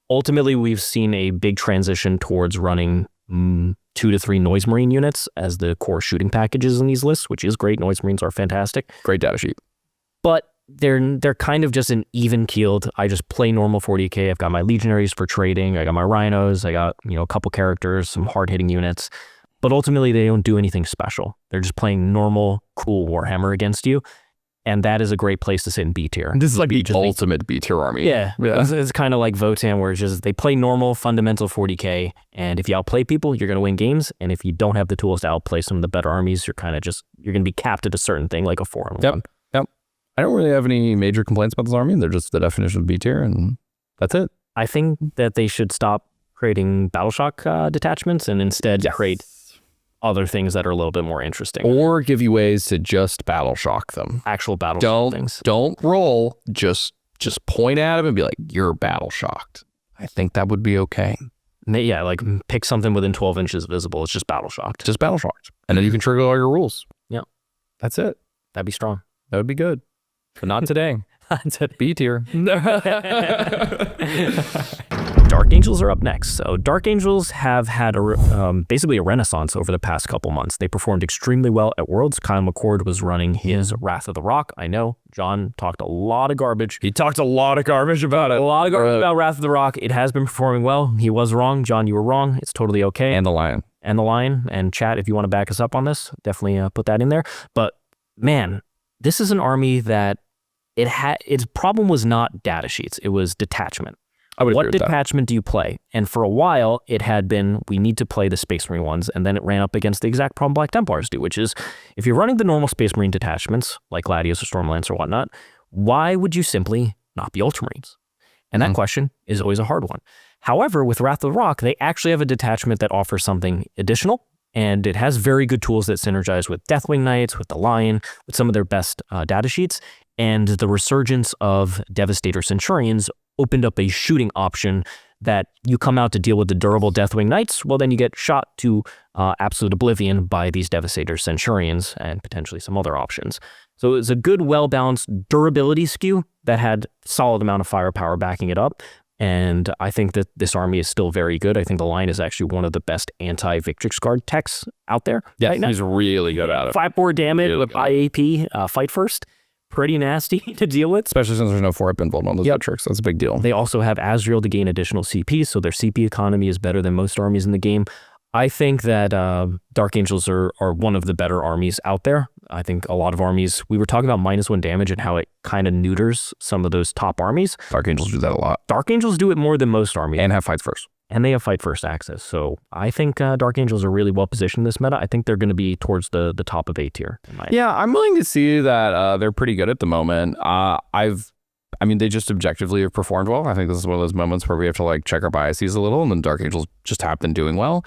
Ultimately, we've seen a big transition towards running 2 to 3 Noise Marine units as the core shooting packages in these lists, which is great. Noise Marines are fantastic. Great data sheet. But they're kind of just an even-keeled, I just play normal 40k. I've got my Legionaries for trading. I got my Rhinos. I got, a couple characters, some hard-hitting units. But ultimately, they don't do anything special. They're just playing normal, cool Warhammer against you. And that is a great place to sit in B tier. This is like the ultimate B tier army. Yeah. It's kind of like Votann, where it's just they play normal, fundamental 40k. And if you outplay people, you're going to win games. And if you don't have the tools to outplay some of the better armies, you're kind of you're going to be capped at a certain thing, like a 4-on-1. Yep. I don't really have any major complaints about this army. They're just the definition of B tier, and that's it. I think that they should stop creating Battle Shock detachments and instead create other things that are a little bit more interesting. Or give you ways to just Battle Shock them. Actual Battle Shock things. Don't roll. Just point at them and be like, you're Battle Shocked. I think that would be okay. Yeah, like pick something within 12 inches visible. It's just Battle Shocked. Just Battle Shocked. And then you can trigger all your rules. Yeah. That's it. That'd be strong. That would be good. But not today. B tier. Dark Angels are up next. So Dark Angels have had basically a renaissance over the past couple months. They performed extremely well at Worlds. Kyle McCord was running his Wrath of the Rock. I know John talked a lot of garbage. He talked a lot of garbage about it. A lot of garbage about Wrath of the Rock. It has been performing well. He was wrong. John, you were wrong. It's totally okay. And the Lion. And chat, if you want to back us up on this, definitely put that in there. But man, this is an army that its problem was not data sheets. It was detachment. What detachment do you play? And for a while, it had been, we need to play the Space Marine ones, and then it ran up against the exact problem Black Templars do, which is, if you're running the normal Space Marine detachments, like Gladius or Stormlance or whatnot, why would you simply not be Ultramarines? And that question is always a hard one. However, with Wrath of the Rock, they actually have a detachment that offers something additional, and it has very good tools that synergize with Deathwing Knights, with the Lion, with some of their best data sheets, and the resurgence of Devastator Centurions opened up a shooting option that you come out to deal with the durable Deathwing Knights, well, then you get shot to absolute oblivion by these Devastator Centurions and potentially some other options. So it was a good, well-balanced durability skew that had solid amount of firepower backing it up. And I think that this army is still very good. I think the Lion is actually one of the best anti-Victrix Guard techs out there. Yeah, right now. He's really good at it. 5-4 damage, IAP, fight first. Pretty nasty to deal with. Especially since there's no 4-up involved on those Victrix. That's a big deal. They also have Azrael to gain additional CP, so their CP economy is better than most armies in the game. I think that Dark Angels are one of the better armies out there. I think a lot of armies, we were talking about -1 damage and how it kind of neuters some of those top armies. Dark Angels do that a lot. Dark Angels do it more than most armies. And have fights first. And they have fight first access. So I think Dark Angels are really well positioned in this meta. I think they're going to be towards the top of A tier. Yeah, I'm willing to see that they're pretty good at the moment. I mean, they just objectively have performed well. I think this is one of those moments where we have to like check our biases a little, and then Dark Angels just have been doing well.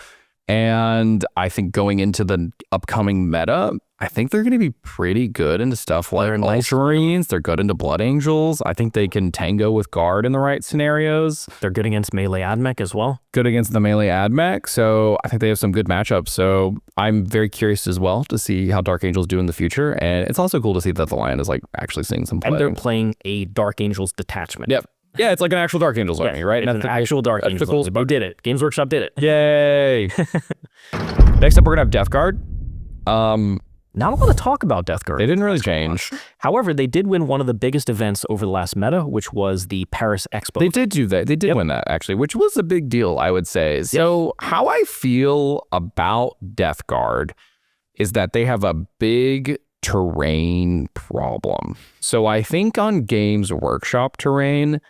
And I think going into the upcoming meta, I think they're going to be pretty good into stuff like Ultramarines. They're good into Blood Angels. I think they can tango with Guard in the right scenarios. They're good against melee AdMech as well. Good against the melee AdMech. So I think they have some good matchups. So I'm very curious as well to see how Dark Angels do in the future. And it's also cool to see that the Lion is like actually seeing some play. And they're playing a Dark Angels detachment. Yep. Yeah, it's like an actual Dark Angels army, right? It's an actual Dark Angels army. You did it. Games Workshop did it. Yay. Next up, we're going to have Death Guard. Not a lot to talk about Death Guard. They didn't really change. However, they did win one of the biggest events over the last meta, which was the Paris Expo. They did do that. They did win that, actually, which was a big deal, I would say. So how I feel about Death Guard is that they have a big terrain problem. So I think on Games Workshop terrain,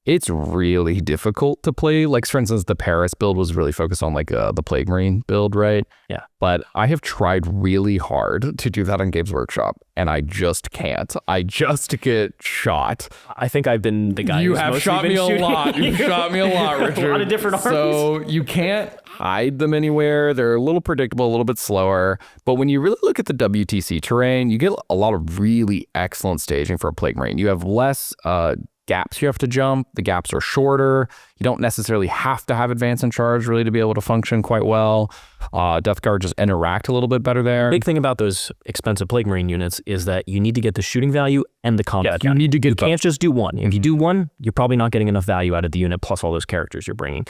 it's really difficult to play. Like, for instance, the Paris build was really focused on like the Plague Marine build, right? Yeah. But I have tried really hard to do that on Games Workshop, and I just can't. I just get shot. I think I've been the guy You who's have mostly shot been me a shooting. lot. You've shot me a lot, Richard. A lot of different armies. So you can't hide them anywhere. They're a little predictable, a little bit slower. But when you really look at the WTC terrain, you get a lot of really excellent staging for a Plague Marine. You have less gaps you have to jump. The gaps are shorter. You don't necessarily have to have advance and charge really to be able to function quite well. Death Guard just interact a little bit better there. Big thing about those expensive Plague Marine units is that you need to get the shooting value and the combat. You need to get You can't just do one. If you do one, you're probably not getting enough value out of the unit plus all those characters you're bringing.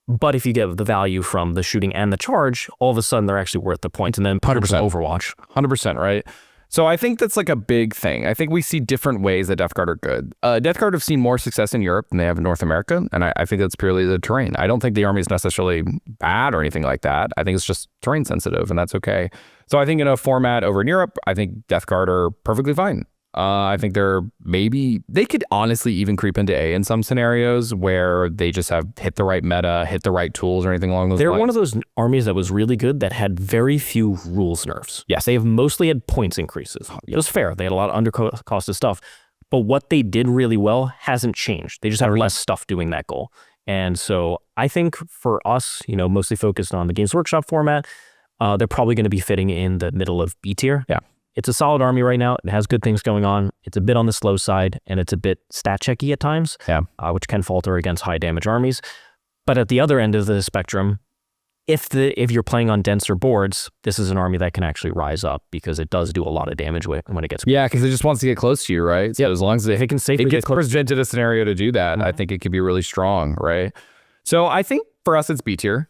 But if you get the value from the shooting and the charge, all of a sudden they're actually worth the points. And then 100% Overwatch. 100%, right? So I think that's like a big thing. I think we see different ways that Death Guard are good. Death Guard have seen more success in Europe than they have in North America, and I think that's purely the terrain. I don't think the army is necessarily bad or anything like that. I think it's just terrain sensitive, and that's okay. So I think in a format over in Europe, I think Death Guard are perfectly fine. I think they could honestly even creep into A in some scenarios where they just have hit the right meta, hit the right tools or anything along those lines. They're one of those armies that was really good that had very few rules nerfs. Yes, they have mostly had points increases. It was fair. They had a lot of undercosted stuff. But what they did really well hasn't changed. They just have less stuff doing that goal. And so I think for us, mostly focused on the Games Workshop format, they're probably going to be fitting in the middle of B tier. Yeah. It's a solid army right now. It has good things going on. It's a bit on the slow side, and it's a bit stat checky at times, which can falter against high damage armies. But at the other end of the spectrum, if you're playing on denser boards, this is an army that can actually rise up because it does do a lot of damage when it gets. Yeah, because it just wants to get close to you, right? So as long as if it can safely gets presented a scenario to do that, I think it could be really strong, right? So I think for us, it's B tier.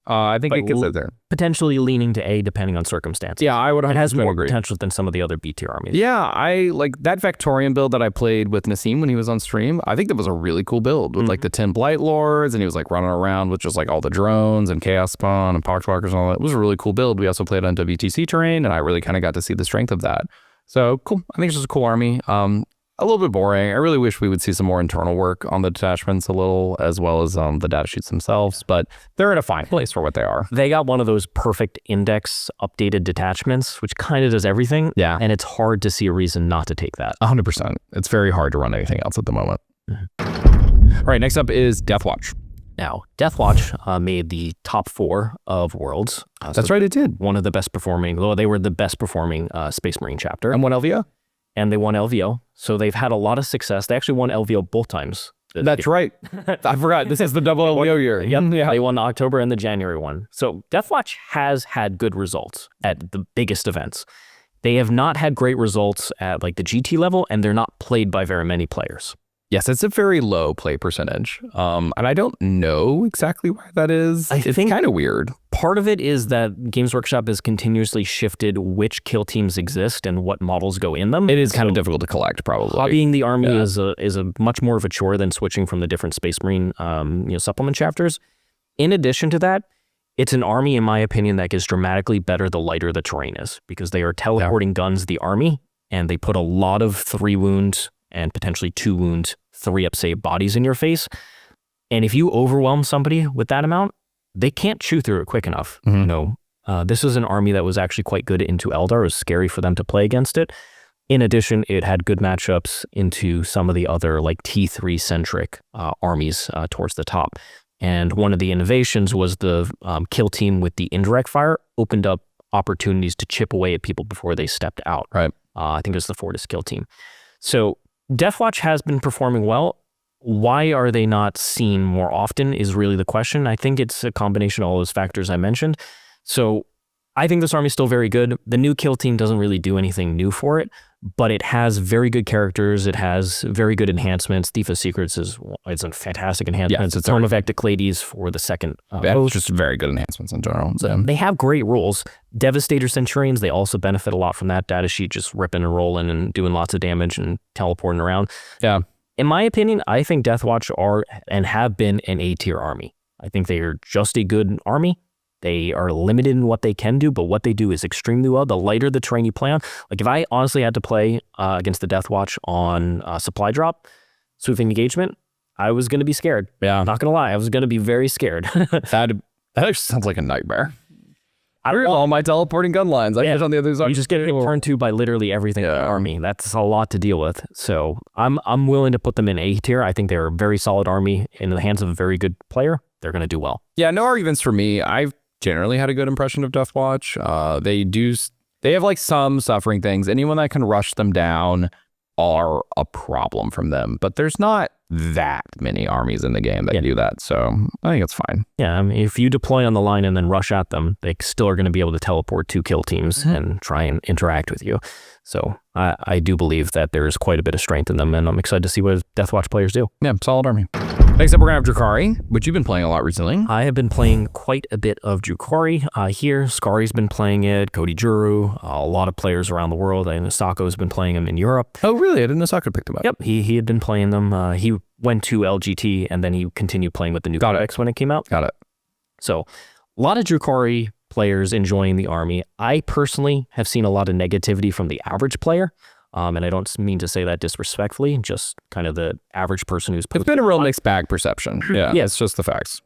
I think it gets out there. Potentially leaning to A depending on circumstances. Yeah, I would 100% It has more agree. potential than some of the other B tier armies. Yeah, I like that Vectorian build that I played with Nassim when he was on stream. I think that was a really cool build with like the 10 Blight Lords, and he was like running around with just like all the drones and Chaos Spawn and Poxwalkers and all that. It was a really cool build. We also played on WTC terrain, and I really kind of got to see the strength of that. So cool. I think it's just a cool army. A little bit boring. I really wish we would see some more internal work on the detachments a little, as well as the data sheets themselves, but they're in a fine place for what they are. They got one of those perfect index updated detachments, which kind of does everything. Yeah. And it's hard to see a reason not to take that. 100%. It's very hard to run anything else at the moment. All right, next up is Deathwatch. Now, Deathwatch made the top 4 of Worlds. That's right, it did. One of the best performing, well, they were the best performing Space Marine chapter. And won LVO? And they won LVO. So they've had a lot of success. They actually won LVO both times. That's right. I forgot. This is the double LVO year. Yep. Yeah. They won the October and the January one. So Deathwatch has had good results at the biggest events. They have not had great results at like the GT level, and they're not played by very many players. Yes, it's a very low play percentage. And I don't know exactly why that is. It's kind of weird. Part of it is that Games Workshop has continuously shifted which kill teams exist and what models go in them. It is kind of difficult to collect, probably. Hobbying the army is a much more of a chore than switching from the different Space Marine supplement chapters. In addition to that, It's an army, in my opinion, that gets dramatically better the lighter the terrain is, because they are teleporting guns the army, and they put a lot of 3 wound and potentially 2 wound, 3-up save bodies in your face. And if you overwhelm somebody with that amount, they can't chew through it quick enough. You know, this is an army that was actually quite good into Eldar. It was scary for them to play against it. In addition, it had good matchups into some of the other like T3-centric armies towards the top. And one of the innovations was the kill team with the indirect fire opened up opportunities to chip away at people before they stepped out. Right. I think it was the Fortis kill team. So Deathwatch has been performing well. Why are they not seen more often is really the question. I think it's a combination of all those factors I mentioned. So I think this army is still very good. The new kill team doesn't really do anything new for it, but it has very good characters. It has very good enhancements. Thief of Secrets is a fantastic enhancement. Yes, it's Tome of Ectoclades for the second. Just very good enhancements in general. So. They have great rules. Devastator Centurions, they also benefit a lot from that data sheet, just ripping and rolling and doing lots of damage and teleporting around. Yeah. In my opinion, I think Deathwatch are and have been an A-tier army. I think they are just a good army. They are limited in what they can do, but what they do is extremely well. The lighter the terrain you play on, like if I honestly had to play against the Deathwatch on supply drop, sweeping engagement, I was going to be scared. Yeah. Not going to lie, I was going to be very scared. That actually sounds like a nightmare. I don't know all my teleporting gun lines. I get on the other side. You just get turned to by literally everything in the army. That's a lot to deal with. So I'm willing to put them in A tier. I think they're a very solid army in the hands of a very good player. They're going to do well. Yeah, no arguments for me. I've generally had a good impression of Deathwatch. They have like some suffering things. Anyone that can rush them down are a problem from them, but there's not that many armies in the game that do that, so I think it's fine. Yeah, I mean, if you deploy on the line and then rush at them, they still are going to be able to teleport 2 kill teams and try and interact with you. So I do believe that there's quite a bit of strength in them, and I'm excited to see what Deathwatch players do. Yeah, solid army. Next up, we're going to have Drukhari, which you've been playing a lot recently. I have been playing quite a bit of Drukhari here. Scari's been playing it, Cody Juru, a lot of players around the world. I know Sako's been playing them in Europe. Oh, really? I didn't know Sako picked them up. Yep, he had been playing them. He went to LGT, and then he continued playing with the new codex when it came out. Got it. So a lot of Drukhari players enjoying the army. I personally have seen a lot of negativity from the average player. And I don't mean to say that disrespectfully, just kind of the average person who's... It's been a real mixed bag perception. Yeah, it's just the facts.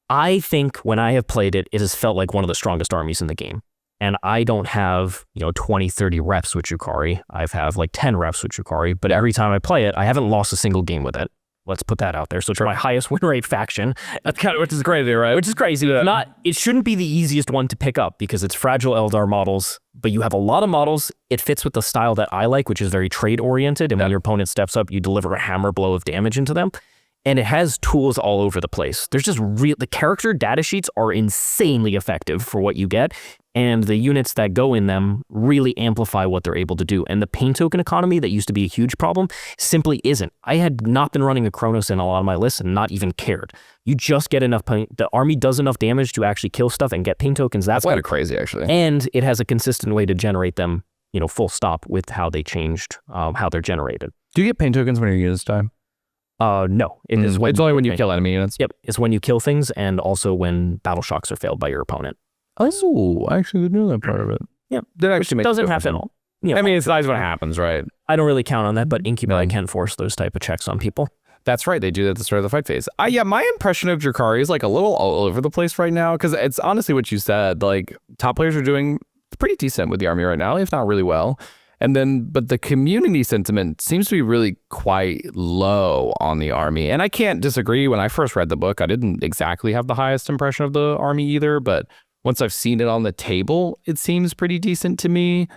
I think when I have played it, it has felt like one of the strongest armies in the game. And I don't have, 20, 30 reps with Drukhari. I have like 10 reps with Drukhari, but every time I play it, I haven't lost a single game with it. Let's put that out there. So it's my highest win rate faction. That's kind of, which is crazy, right? Which is crazy. It shouldn't be the easiest one to pick up because it's fragile Eldar models, but you have a lot of models. It fits with the style that I like, which is very trade oriented. And when your opponent steps up, you deliver a hammer blow of damage into them. And it has tools all over the place. There's just the character data sheets are insanely effective for what you get. And the units that go in them really amplify what they're able to do. And the pain token economy that used to be a huge problem simply isn't. I had not been running a Chronos in a lot of my lists and not even cared. You just get enough pain. The army does enough damage to actually kill stuff and get pain tokens. That's kind of crazy, actually. And it has a consistent way to generate them, full stop with how they changed, how they're generated. Do you get pain tokens when your units die? No. It's only when you kill enemy units? Yep. It's when you kill things and also when battle shocks are failed by your opponent. Oh, I actually didn't know that part of it. Yeah. That actually doesn't happen. I mean, it's always what happens, right? I don't really count on that, but Incubi can force those type of checks on people. That's right. They do that at the start of the fight phase. Yeah, my impression of Drukhari is like a little all over the place right now because it's honestly what you said. Like, top players are doing pretty decent with the army right now, if not really well. But the community sentiment seems to be really quite low on the army. And I can't disagree. When I first read the book, I didn't exactly have the highest impression of the army either, but once I've seen it on the table, it seems pretty decent to me.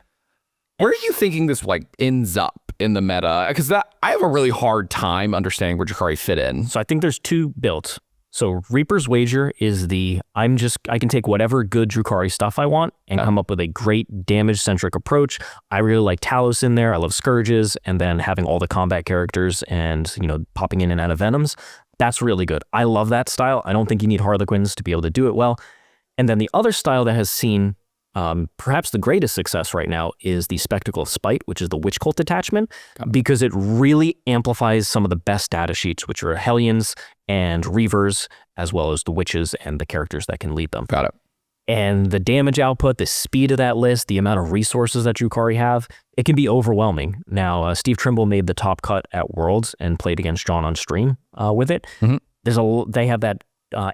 Where are you thinking this ends up in the meta? Because I have a really hard time understanding where Drukhari fit in. So I think there's 2 builds. So Reaper's Wager is I can take whatever good Drukhari stuff I want and come up with a great damage-centric approach. I really like Talos in there. I love Scourges, and then having all the combat characters and, popping in and out of Venoms. That's really good. I love that style. I don't think you need Harlequins to be able to do it well. And then the other style that has seen perhaps the greatest success right now is the Spectacle of Spite, which is the Witch Cult detachment, because it really amplifies some of the best data sheets, which are Hellions and Reavers, as well as the Witches and the characters that can lead them. Got it. And the damage output, the speed of that list, the amount of resources that Drukhari have, it can be overwhelming. Now, Steve Trimble made the top cut at Worlds and played against John on stream with it. They have that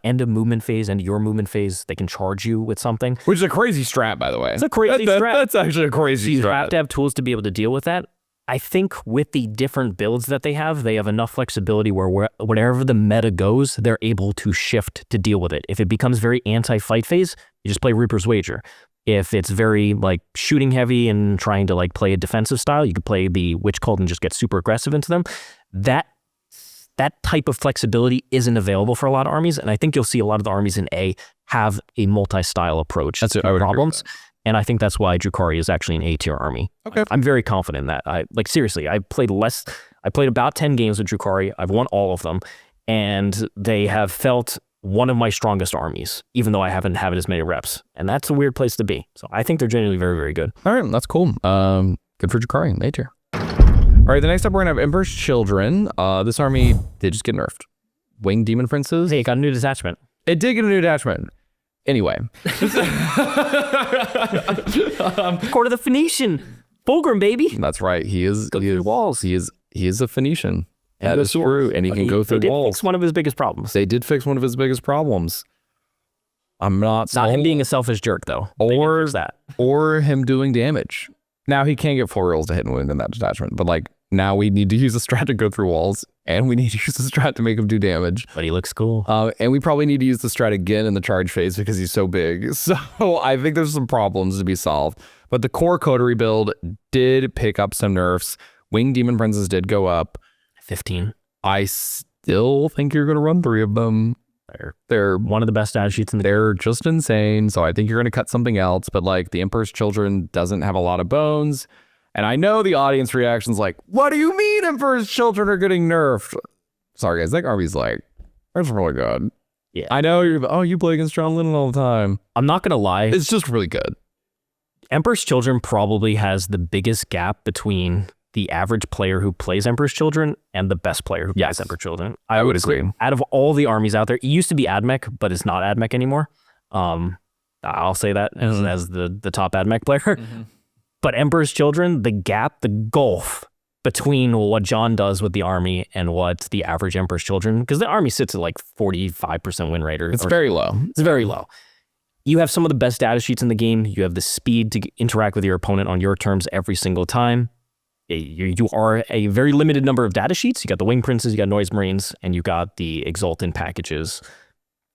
end of movement phase, end of your movement phase. They can charge you with something. Which is a crazy strat, by the way. It's a crazy strat. That's actually a crazy You strat. have to have tools to be able to deal with that. I think with the different builds that they have enough flexibility where wherever the meta goes, they're able to shift to deal with it. If it becomes very anti-fight phase, you just play Reaper's Wager. If it's very like shooting heavy and trying to like play a defensive style, you could play the Witch Cult and just get super aggressive into them. That type of flexibility isn't available for a lot of armies, and I think you'll see a lot of the armies in A have a multi-style approach to problems. And I think that's why Drukhari is actually an A-tier army. Okay. I'm very confident in that. Seriously, I played about 10 games with Drukhari. I've won all of them, and they have felt one of my strongest armies, even though I haven't had as many reps. And that's a weird place to be. So I think they're genuinely very, very good. All right, that's cool. Good for Drukhari, A-tier. All right, the next up, we're going to have Emperor's Children. This army did just get nerfed. Winged Demon Princes. Hey, it got a new detachment. It did get a new detachment. Anyway. Court of the Phoenician. Fulgrim, baby. That's right. He is walls. He is a Phoenician. That is true. And he can go through walls. Fix one of his biggest problems. They did fix one of his biggest problems. I'm not him being a selfish jerk, though. Or him doing damage. Now he can get 4 rolls to hit and win in that detachment, but like now we need to use a strat to go through walls, and we need to use a strat to make him do damage. But he looks cool. And we probably need to use the strat again in the charge phase because he's so big. So I think there's some problems to be solved. But the core coterie build did pick up some nerfs. Winged Demon Princes did go up 15. I still think you're going to run 3 of them. They're one of the best data sheets in the game. They're just insane. So I think you're going to cut something else. But like the Emperor's Children doesn't have a lot of bones. And I know the audience reaction's like, what do you mean Emperor's Children are getting nerfed? Sorry, guys. That army's like, that's really good. Yeah. I know you play against John Lennon all the time. I'm not going to lie. It's just really good. Emperor's Children probably has the biggest gap between the average player who plays Emperor's Children and the best player who plays Emperor's Children. I would agree. Out of all the armies out there, it used to be AdMech, but it's not AdMech anymore. I'll say that as the top AdMech player. But Emperor's Children, the gap, the gulf between what John does with the army and what the average Emperor's Children, because the army sits at like 45% win rate. It's very low. It's very low. You have some of the best data sheets in the game. You have the speed to interact with your opponent on your terms every single time. You are a very limited number of data sheets. You got the Wing Princes, you got Noise Marines, and you got the Exultant packages,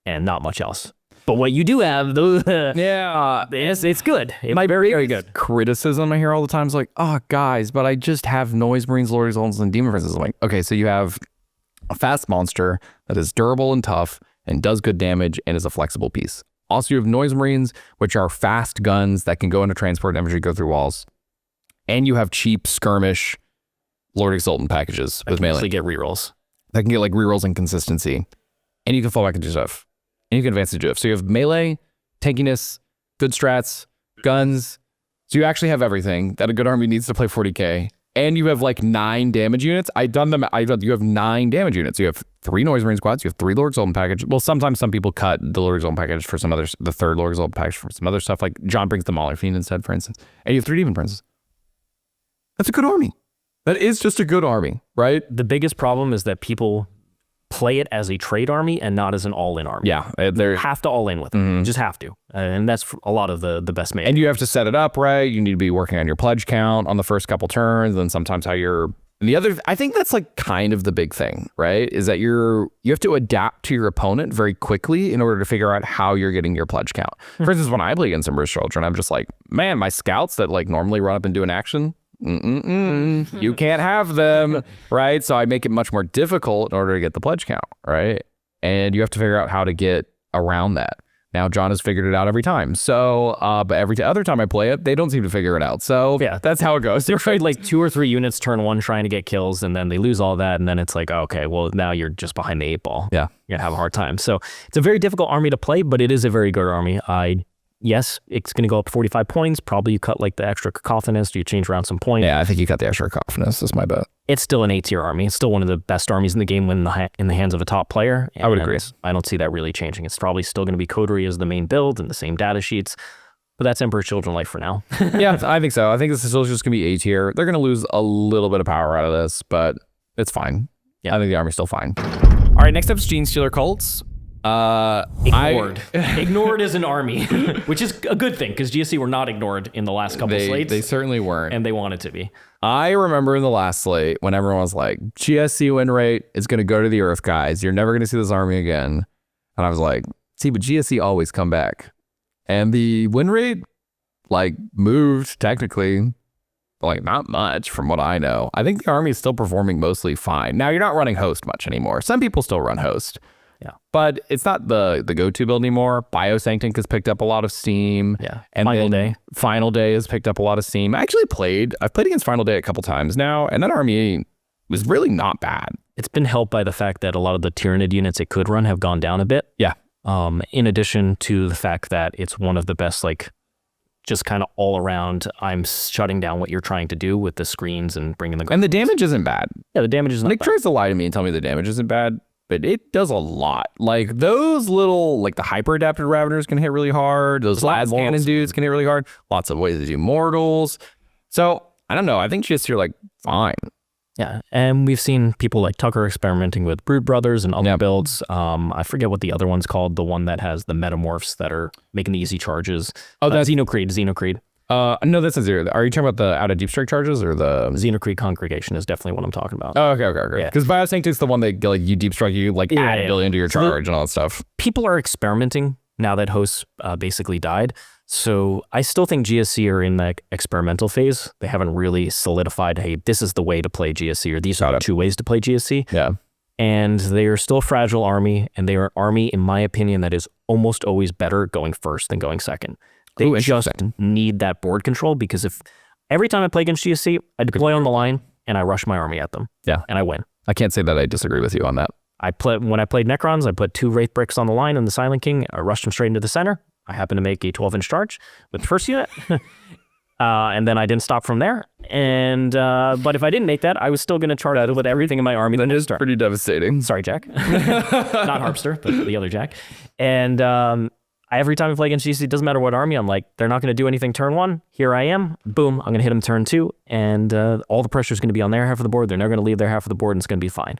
and not much else. But what you do have, those, it's good. It might be very, very good. Criticism I hear all the time is like, oh, guys, but I just have Noise Marines, Lord Exultants, and Demon Princes. I'm like, okay, so you have a fast monster that is durable and tough and does good damage and is a flexible piece. Also, you have Noise Marines, which are fast guns that can go into transport damage and go through walls. And you have cheap skirmish Lord Exultant packages with melee. Actually get rerolls. That can get like rerolls and consistency. And you can fall back into stuff. And you can advance into stuff. So you have melee, tankiness, good strats, guns. So you actually have everything that a good army needs to play 40k. And you have like 9 damage units. You have 9 damage units. You have 3 Noise Marine squads. You have 3 Lord Exultant package. Well, sometimes some people cut the Lord Exultant package for some others, the 3rd Lord Exultant package for some other stuff. Like John brings the Mauler Fiend instead, for instance. And you have 3 Demon Princes. That's a good army. That is just a good army, right? The biggest problem is that people play it as a trade army and not as an all-in army. Yeah. You have to all in with it. You just have to. And that's a lot of the best made. And you have to set it up right. You need to be working on your pledge count on the first couple turns, and sometimes how you're... And the other, I think that's like kind of the big thing, right? Is that you have to adapt to your opponent very quickly in order to figure out how you're getting your pledge count. For instance, when I play against Emperor's Children, I'm just like, man, my scouts that like normally run up and do an action, you can't have them, right? So I make it much more difficult in order to get the pledge count, right? And you have to figure out how to get around that. Now, John has figured it out every time. So, but every other time I play it, they don't seem to figure it out. So yeah, that's how it goes. They trade like 2 or 3 units turn 1 trying to get kills, and then they lose all that, and then it's like, okay, well, now you're just behind the 8 ball. Yeah. You're gonna have a hard time. So it's a very difficult army to play, but it is a very good army. I yes, it's going to go up 45 points. Probably you cut like the extra cacophonist, or you change around some points. Yeah, I think you got the extra cacophonist. That's my bet. It's still an A-tier army. It's still one of the best armies in the game when in the hands of a top player. I would agree. I don't see that really changing. It's probably still going to be Coterie as the main build and the same data sheets. But that's Emperor's Children life for now. Yeah, I think so. I think this is still just going to be A-tier. They're going to lose a little bit of power out of this, but it's fine. Yeah, I think the army's still fine. All right, next up is Genestealer Cults. Ignored. Ignored as an army, which is a good thing because GSC were not ignored in the last couple slates. They certainly weren't. And they wanted to be. I remember in the last slate when everyone was like, GSC win rate is going to go to the earth, guys. You're never going to see this army again. And I was like, see, but GSC always come back. And the win rate, like, moved technically, but like not much from what I know. I think the army is still performing mostly fine. Now, you're not running host much anymore. Some people still run host. Yeah. But it's not the go-to build anymore. Biosanctum has picked up a lot of steam. Yeah. And Final Day has picked up a lot of steam. I've played against Final Day a couple times now, and that army was really not bad. It's been helped by the fact that a lot of the Tyranid units it could run have gone down a bit. Yeah. In addition to the fact that it's one of the best, like, just kind of all around, I'm shutting down what you're trying to do with the screens and bringing the... And the damage isn't bad. Yeah, the damage is not Nick bad. tries to lie to me and tell me the damage isn't bad, but it does a lot. Like, those little, like, the hyper-adapted Raveners can hit really hard. Those las cannon dudes can hit really hard. Lots of ways to do mortals. So, I don't know. I think just you're, like, fine. Yeah, and we've seen people like Tucker experimenting with Brood Brothers and other builds. I forget what the other one's called, the one that has the metamorphs that are making the easy charges. Oh, that's Xenocreed. No, that's a zero. Are you talking about the out of deep strike charges or the Xenocreed Congregation is definitely what I'm talking about. Oh, okay. Because Biosanctum's the one that like you deep strike, you like add a billion to your charge and all that stuff. People are experimenting now that hosts basically died. So I still think GSC are in that experimental phase. They haven't really solidified, hey, this is the way to play GSC, or these are the two ways to play GSC. Yeah. And they are still a fragile army, and they are an army, in my opinion, that is almost always better going first than going second. They just need that board control, because if every time I play against GSC, I deploy on the line and I rush my army at them. Yeah. And I win. I can't say that I disagree with you on that. When I played Necrons, I put 2 Wraith Bricks on the line and the Silent King. I rushed them straight into the center. I happened to make a 12-inch charge with the first unit. And then I didn't stop from there. And but if I didn't make that, I was still going to charge out with everything in my army. That is pretty devastating. Sorry, Jack. Not Harpster, but the other Jack. And every time I play against GC, it doesn't matter what army, I'm like, they're not going to do anything turn 1. Here I am. Boom. I'm going to hit them turn 2. And all the pressure is going to be on their half of the board. They're never going to leave their half of the board, and it's going to be fine.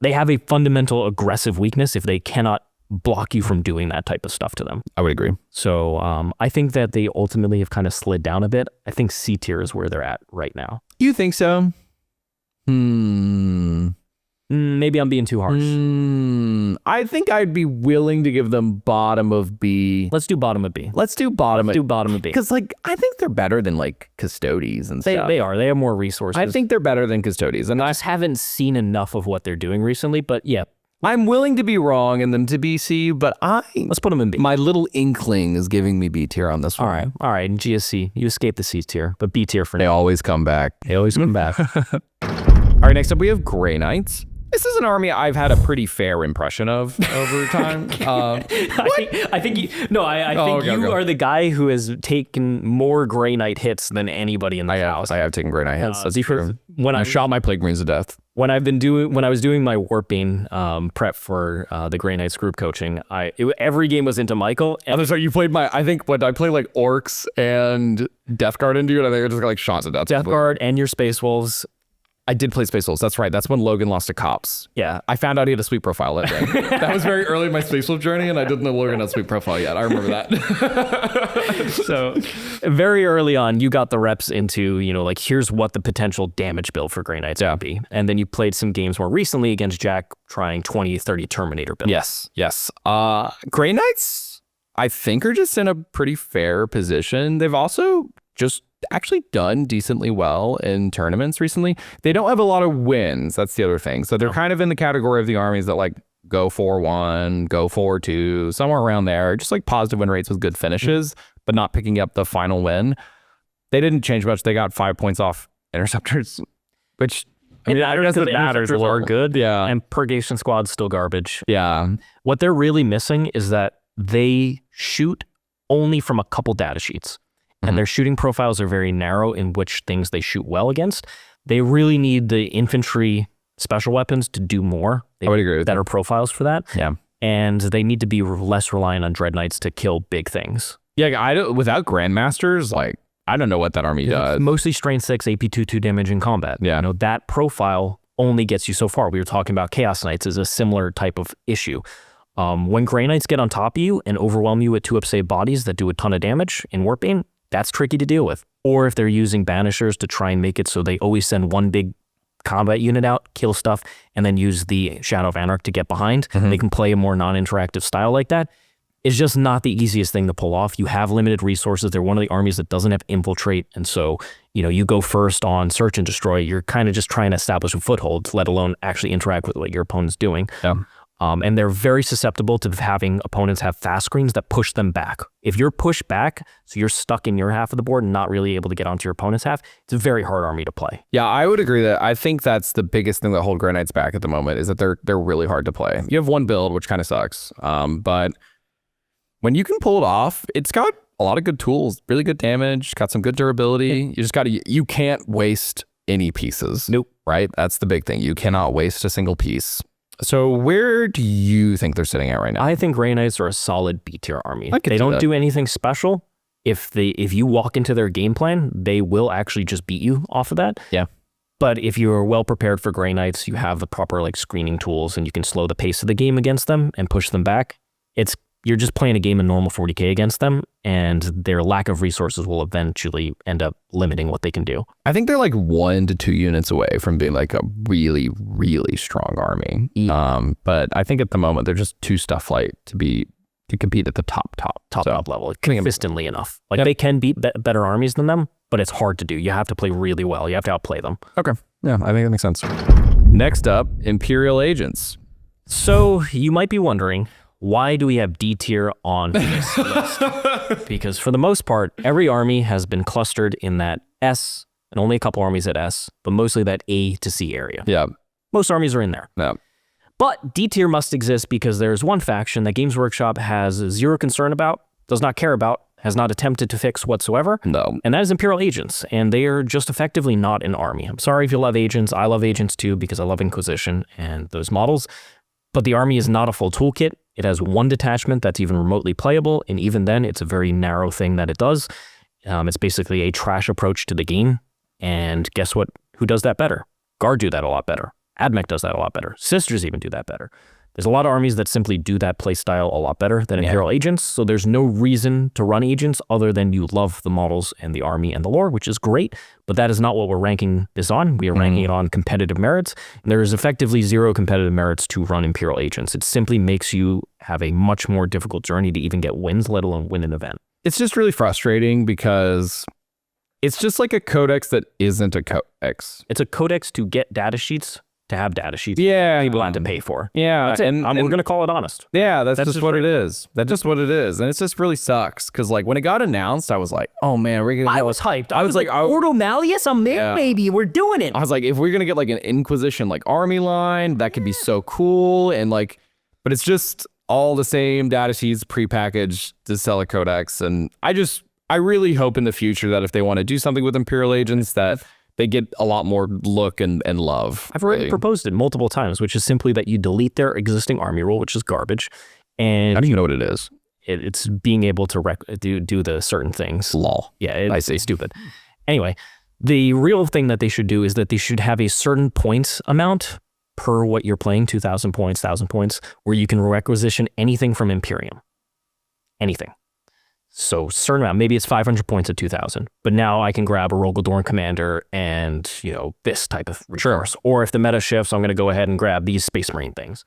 They have a fundamental aggressive weakness if they cannot block you from doing that type of stuff to them. I would agree. So I think that they ultimately have kind of slid down a bit. I think C tier is where they're at right now. You think so? Maybe I'm being too harsh. I think I'd be willing to give them bottom of B. Let's do bottom of B. Let's do bottom of B. Because like I think they're better than like Custodes and stuff. They are. They have more resources. I think they're better than Custodes. And I just haven't seen enough of what they're doing recently, but yeah. I'm willing to be wrong and them to be C, but let's put them in B. My little inkling is giving me B tier on this one. All right. In GSC, you escape the C tier, but B tier for now. They always come back. All right, next up we have Grey Knights. This is an army I've had a pretty fair impression of over time. I think you are the guy who has taken more Grey Knight hits than anybody in the house. I have taken Grey Knight hits. When I shot my Plague Marines to death. When I was doing my warping prep for the Grey Knights group coaching, every game was into Michael. And so you played I played like Orks and Death Guard into it. I think I just got like shot to death. Death Guard and your Space Wolves. I did play Space Wolves. That's right. That's when Logan lost to Cops. Yeah. I found out he had a sweet profile that day. That was very early in my Space Wolf journey, and I didn't know Logan had a sweet profile yet. I remember that. So very early on, you got the reps into, like, here's what the potential damage build for Grey Knights would be. And then you played some games more recently against Jack trying 20, 30 Terminator builds. Yes. Grey Knights, I think, are just in a pretty fair position. They've also just actually done decently well in tournaments recently. They don't have a lot of wins. That's the other thing. So they're kind of in the category of the armies that like go 4-1, go 4-2, somewhere around there. Just like positive win rates with good finishes, but not picking up the final win. They didn't change much. They got 5 points off interceptors, which I don't know if it matters. Are good. Yeah. And Purgation Squad's still garbage. Yeah. What they're really missing is that they shoot only from a couple data sheets. And their shooting profiles are very narrow in which things they shoot well against. They really need the infantry special weapons to do more. They I would agree with better profiles for that. Yeah. And they need to be less reliant on Dread Knights to kill big things. Yeah, without Grandmasters, like, I don't know what that army does. Mostly Strain 6, AP 2 damage in combat. Yeah. You know, that profile only gets you so far. We were talking about Chaos Knights as a similar type of issue. When Grey Knights get on top of you and overwhelm you with 2 up-save bodies that do a ton of damage in Warpbane, that's tricky to deal with. Or if they're using Banishers to try and make it so they always send one big combat unit out, kill stuff, and then use the Shadow of Anarch to get behind. They can play a more non-interactive style like that. It's just not the easiest thing to pull off. You have limited resources. They're one of the armies that doesn't have Infiltrate. And so, you know, you go first on Search and Destroy. You're kind of just trying to establish a foothold, let alone actually interact with what your opponent's doing. Yeah. And they're very susceptible to having opponents have fast screens that push them back. If you're pushed back, so you're stuck in your half of the board and not really able to get onto your opponent's half, it's a very hard army to play. Yeah, I would agree that I think that's the biggest thing that hold Grey Knights back at the moment is that they're really hard to play. You have one build, which kind of sucks. But when you can pull it off, it's got a lot of good tools, really good damage, got some good durability. You can't waste any pieces. Nope. Right? That's the big thing. You cannot waste a single piece. So where do you think they're sitting at right now? I think Grey Knights are a solid B tier army. I could They do don't that. do anything special. If you walk into their game plan, they will actually just beat you off of that. Yeah. But if you're well prepared for Grey Knights, you have the proper like screening tools and you can slow the pace of the game against them and push them back. You're just playing a game in normal 40k against them, and their lack of resources will eventually end up limiting what they can do. I think they're like 1 to 2 units away from being like a really, really strong army. But I think at the moment they're just too stuff light to compete at the top level, consistently enough. Like they can beat better armies than them, but it's hard to do. You have to play really well. You have to outplay them. Okay. Yeah, I think that makes sense. Next up, Imperial Agents. So you might be wondering, why do we have D tier on this list? Because for the most part, every army has been clustered in that S, and only a couple armies at S, but mostly that A to C area. Yeah. Most armies are in there. Yeah. But D tier must exist because there's one faction that Games Workshop has zero concern about, does not care about, has not attempted to fix whatsoever. No. And that is Imperial Agents, and they are just effectively not an army. I'm sorry if you love Agents. I love Agents too because I love Inquisition and those models. But the army is not a full toolkit. It has one detachment that's even remotely playable, and even then, it's a very narrow thing that it does. It's basically a trash approach to the game, and guess what? Who does that better? Guard do that a lot better. AdMech does that a lot better. Sisters even do that better. There's a lot of armies that simply do that playstyle a lot better than Imperial Agents, so there's no reason to run Agents other than you love the models and the army and the lore, which is great, but that is not what we're ranking this on. We are ranking it on competitive merits, and there is effectively zero competitive merits to run Imperial Agents. It simply makes you have a much more difficult journey to even get wins, let alone win an event. It's just really frustrating because it's just like a codex that isn't a codex. It's a codex to get data sheets, to have data sheets. Yeah. People have to pay for. Yeah. That's it. We're going to call it honest. Yeah, that's just what it is. That's just what it is. And it just really sucks. Because like when it got announced, I was like, oh man, we're going to I was hyped. I was like, Ordo Malleus, I'm there, Yeah. baby. We're doing it. I was like, if we're going to get like an Inquisition like army line, that could be so cool. And like, but it's just all the same data sheets prepackaged to sell a codex. And I really hope in the future that if they want to do something with Imperial Agents that they get a lot more look and love. I've already proposed it multiple times, which is simply that you delete their existing army rule, which is garbage. And I don't even know what it is. It's being able to do the certain things. Lol. Yeah, I see. It's stupid. Anyway, the real thing that they should do is that they should have a certain points amount per what you're playing, 2,000 points, 1,000 points, where you can requisition anything from Imperium. Anything. So certain amount, maybe it's 500 points at 2,000, but now I can grab a Rogaldorn Commander and, this type of resource. Or if the meta shifts, I'm going to go ahead and grab these Space Marine things.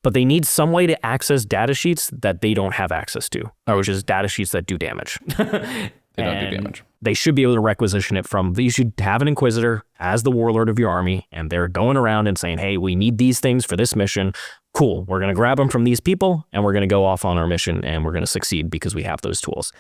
But they need some way to access data sheets that they don't have access to, which is data sheets that do damage. They don't do damage. They should be able to requisition it from, you should have an Inquisitor as the warlord of your army, and they're going around and saying, hey, we need these things for this mission. Cool, we're going to grab them from these people, and we're going to go off on our mission, and we're going to succeed because we have those tools.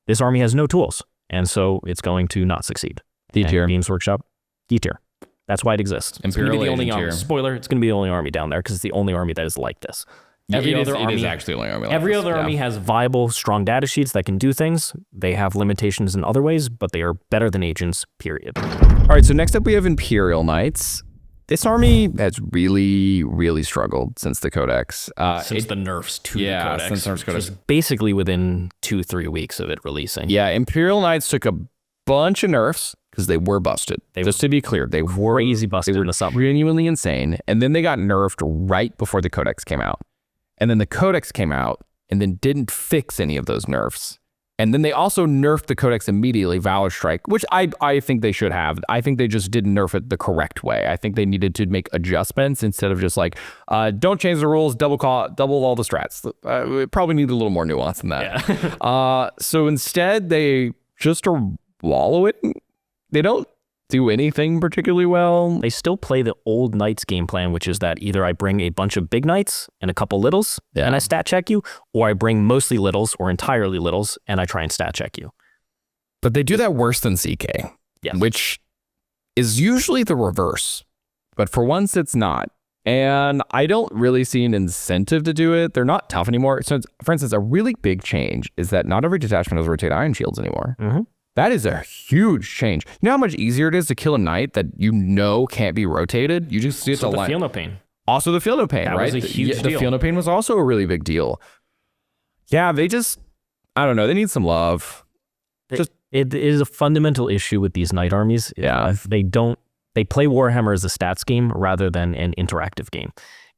This army has no tools, and so it's going to not succeed. D tier. Games Workshop, D tier. That's why it exists. Imperial it's gonna be the only Agent army. tier. Spoiler, it's going to be the only army down there because it's the only army that is like this. Every it other is army, actually the only army. every other army has viable, strong data sheets that can do things. They have limitations in other ways, but they are better than agents, period. All right, so next up we have Imperial Knights. This army has really, really struggled since the Codex. Since the nerfs to the Codex. Since nerfs Codex. Basically within 2-3 weeks of it releasing. Yeah, Imperial Knights took a bunch of nerfs because they were busted. Just to be clear, they were crazy busted in the summer. Genuinely insane. And then they got nerfed right before the Codex came out. And then the Codex came out and then didn't fix any of those nerfs. And then they also nerfed the Codex immediately, Valor Strike, which I think they should have. I think they just didn't nerf it the correct way. I think they needed to make adjustments instead of just like, don't change the rules, double all the strats. We probably need a little more nuance than that. Yeah. So instead, they just are wallowing. They don't do anything particularly well. They still play the old Knights game plan, which is that either I bring a bunch of big Knights and a couple littles and I stat check you, or I bring mostly littles or entirely littles and I try and stat check you. But they do that worse than CK, which is usually the reverse. But for once, it's not. And I don't really see an incentive to do it. They're not tough anymore. So, for instance, a really big change is that not every detachment has rotate iron shields anymore. That is a huge change. You know how much easier it is to kill a knight that you know can't be rotated? You just get to the feel no pain. Also the feel no pain, right? That was a huge deal. The feel no pain was also a really big deal. Yeah, they just, I don't know, they need some love. It is a fundamental issue with these knight armies. Yeah. They play Warhammer as a stats game rather than an interactive game.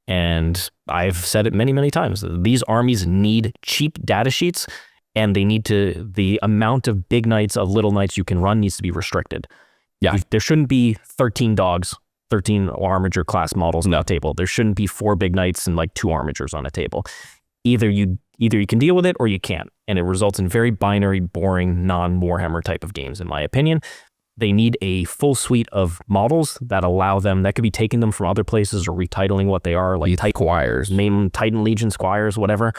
And I've said it many, many times. These armies need cheap data sheets. And they need to, the amount of big knights, of little knights you can run needs to be restricted. Yeah. There shouldn't be 13 dogs, 13 armature class models on the table. There shouldn't be 4 big knights and like 2 armatures on a table. Either you can deal with it or you can't. And it results in very binary, boring, non-Warhammer type of games, in my opinion. They need a full suite of models that allow them, that could be taking them from other places or retitling what they are, like Squires. Name Titan Legion Squires, whatever.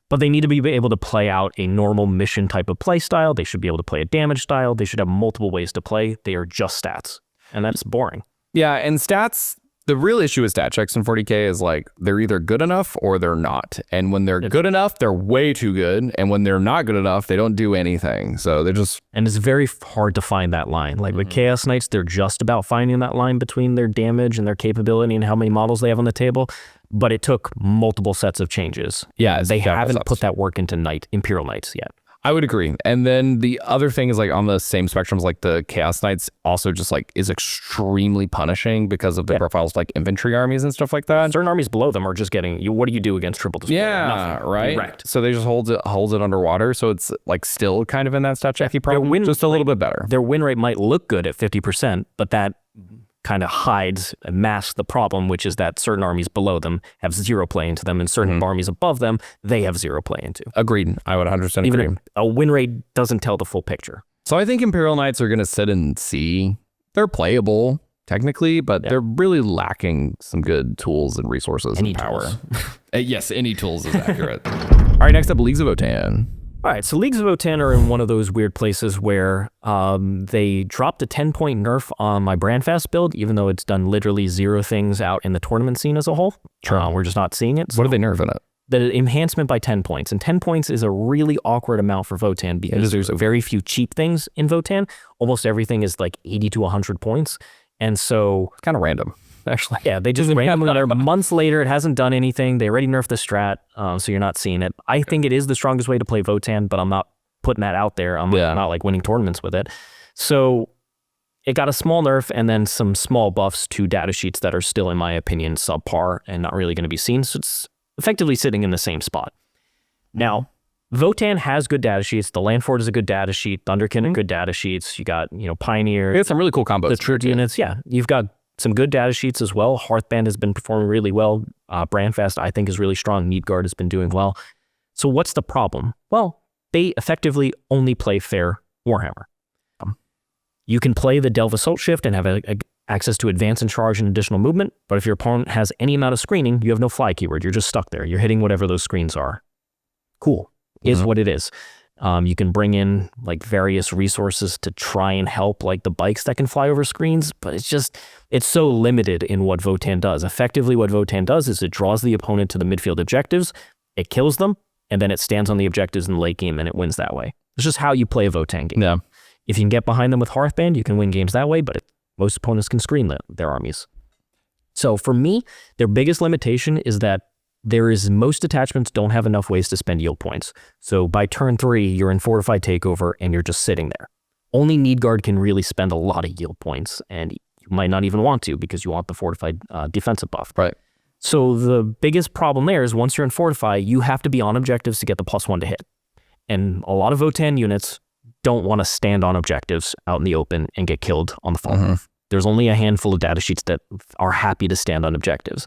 But they need to be able to play out a normal mission type of play style. They should be able to play a damage style. They should have multiple ways to play. They are just stats. And that's boring. Yeah, and stats, the real issue with stat checks in 40K is like, they're either good enough or they're not. And when they're good enough, they're way too good. And when they're not good enough, they don't do anything. So they're just... And it's very hard to find that line. Like with Chaos Knights, they're just about finding that line between their damage and their capability and how many models they have on the table. But it took multiple sets of changes. Yeah, they haven't put that work into Imperial Knights yet. I would agree. And then the other thing is like on the same spectrums, like the Chaos Knights also just like is extremely punishing because of the profiles like infantry armies and stuff like that. Certain armies below them are just getting you. What do you do against triple display? Yeah, nothing. right. Wrecked. So they just holds it underwater. So it's like still kind of in that stat checky problem. Just a little bit better. Their win rate might look good at 50%, but that kind of hides and masks the problem, which is that certain armies below them have 0 play into them, and certain armies above them, they have 0 play into. Agreed. I would 100% agree. Even a win rate doesn't tell the full picture. So I think Imperial Knights are going to sit and see. They're playable, technically, but they're really lacking some good tools and resources and power. Yes, any tools is accurate. All right, next up, Leagues of Votann. All right, so Leagues of Votann are in one of those weird places where they dropped a 10-point nerf on my Brandfast build, even though it's done literally 0 things out in the tournament scene as a whole. We're just not seeing it. So what are they nerfing it? The enhancement by 10 points. And 10 points is a really awkward amount for Votann because there's very few cheap things in Votann. Almost everything is like 80 to 100 points. And so... It's kind of random, actually. Yeah, they just randomly nerf. Months later, it hasn't done anything. They already nerfed the strat, so you're not seeing it. I think it is the strongest way to play Votann, but I'm not putting that out there. I'm not like winning tournaments with it. So it got a small nerf and then some small buffs to data sheets that are still, in my opinion, subpar and not really going to be seen. So it's effectively sitting in the same spot. Now, Votann has good data sheets. The Landfort is a good data sheet. Thunderkin are good data sheets. You got, Pioneer. It's some really cool combos. The Church units, you've got some good data sheets as well. Hearthband has been performing really well. Brandfast, I think, is really strong. Needguard has been doing well. So what's the problem? Well, they effectively only play fair Warhammer. You can play the Delve Assault Shift and have access to advance and charge and additional movement, but if your opponent has any amount of screening, you have no fly keyword. You're just stuck there. You're hitting whatever those screens are. Cool. Is what it is. You can bring in like various resources to try and help, like the bikes that can fly over screens, but it's so limited in what Votann does. Effectively, what Votann does is it draws the opponent to the midfield objectives, it kills them, and then it stands on the objectives in the late game and it wins that way. It's just how you play a Votann game. Yeah. If you can get behind them with Hearthband, you can win games that way, but most opponents can screen their armies. So for me, their biggest limitation is that most detachments don't have enough ways to spend yield points. So by turn 3, you're in Fortified Takeover and you're just sitting there. Only Needguard can really spend a lot of yield points, and you might not even want to because you want the Fortified defensive buff. Right. So the biggest problem there is once you're in Fortify, you have to be on objectives to get the +1 to hit. And a lot of Votann units don't want to stand on objectives out in the open and get killed on the fall. There's only a handful of data sheets that are happy to stand on objectives.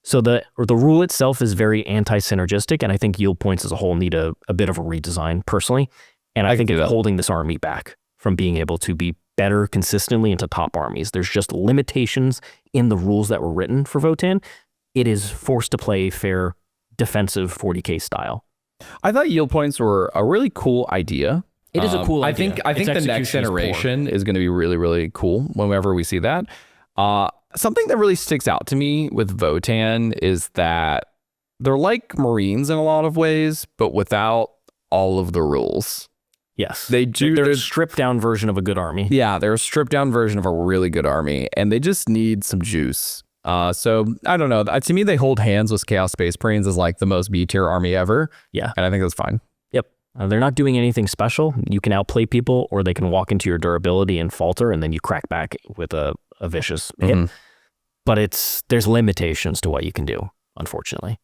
So the rule itself is very anti-synergistic, and I think yield points as a whole need a bit of a redesign personally. And I think it's holding this army back from being able to be better consistently into top armies. There's just limitations in the rules that were written for Votann. It is forced to play fair defensive 40k style. I thought yield points were a really cool idea. It is a cool idea. I think the next generation is going to be really, really cool whenever we see that. Something that really sticks out to me with Votann is that they're like Marines in a lot of ways, but without all of the rules. Yes. They're a stripped down version of a good army. Yeah, they're a stripped down version of a really good army, and they just need some juice. So I don't know. To me, they hold hands with Chaos Space Marines as like the most B tier army ever. Yeah. And I think that's fine. Yep. They're not doing anything special. You can outplay people, or they can walk into your durability and falter, and then you crack back with a vicious hit. But there's limitations to what you can do, unfortunately.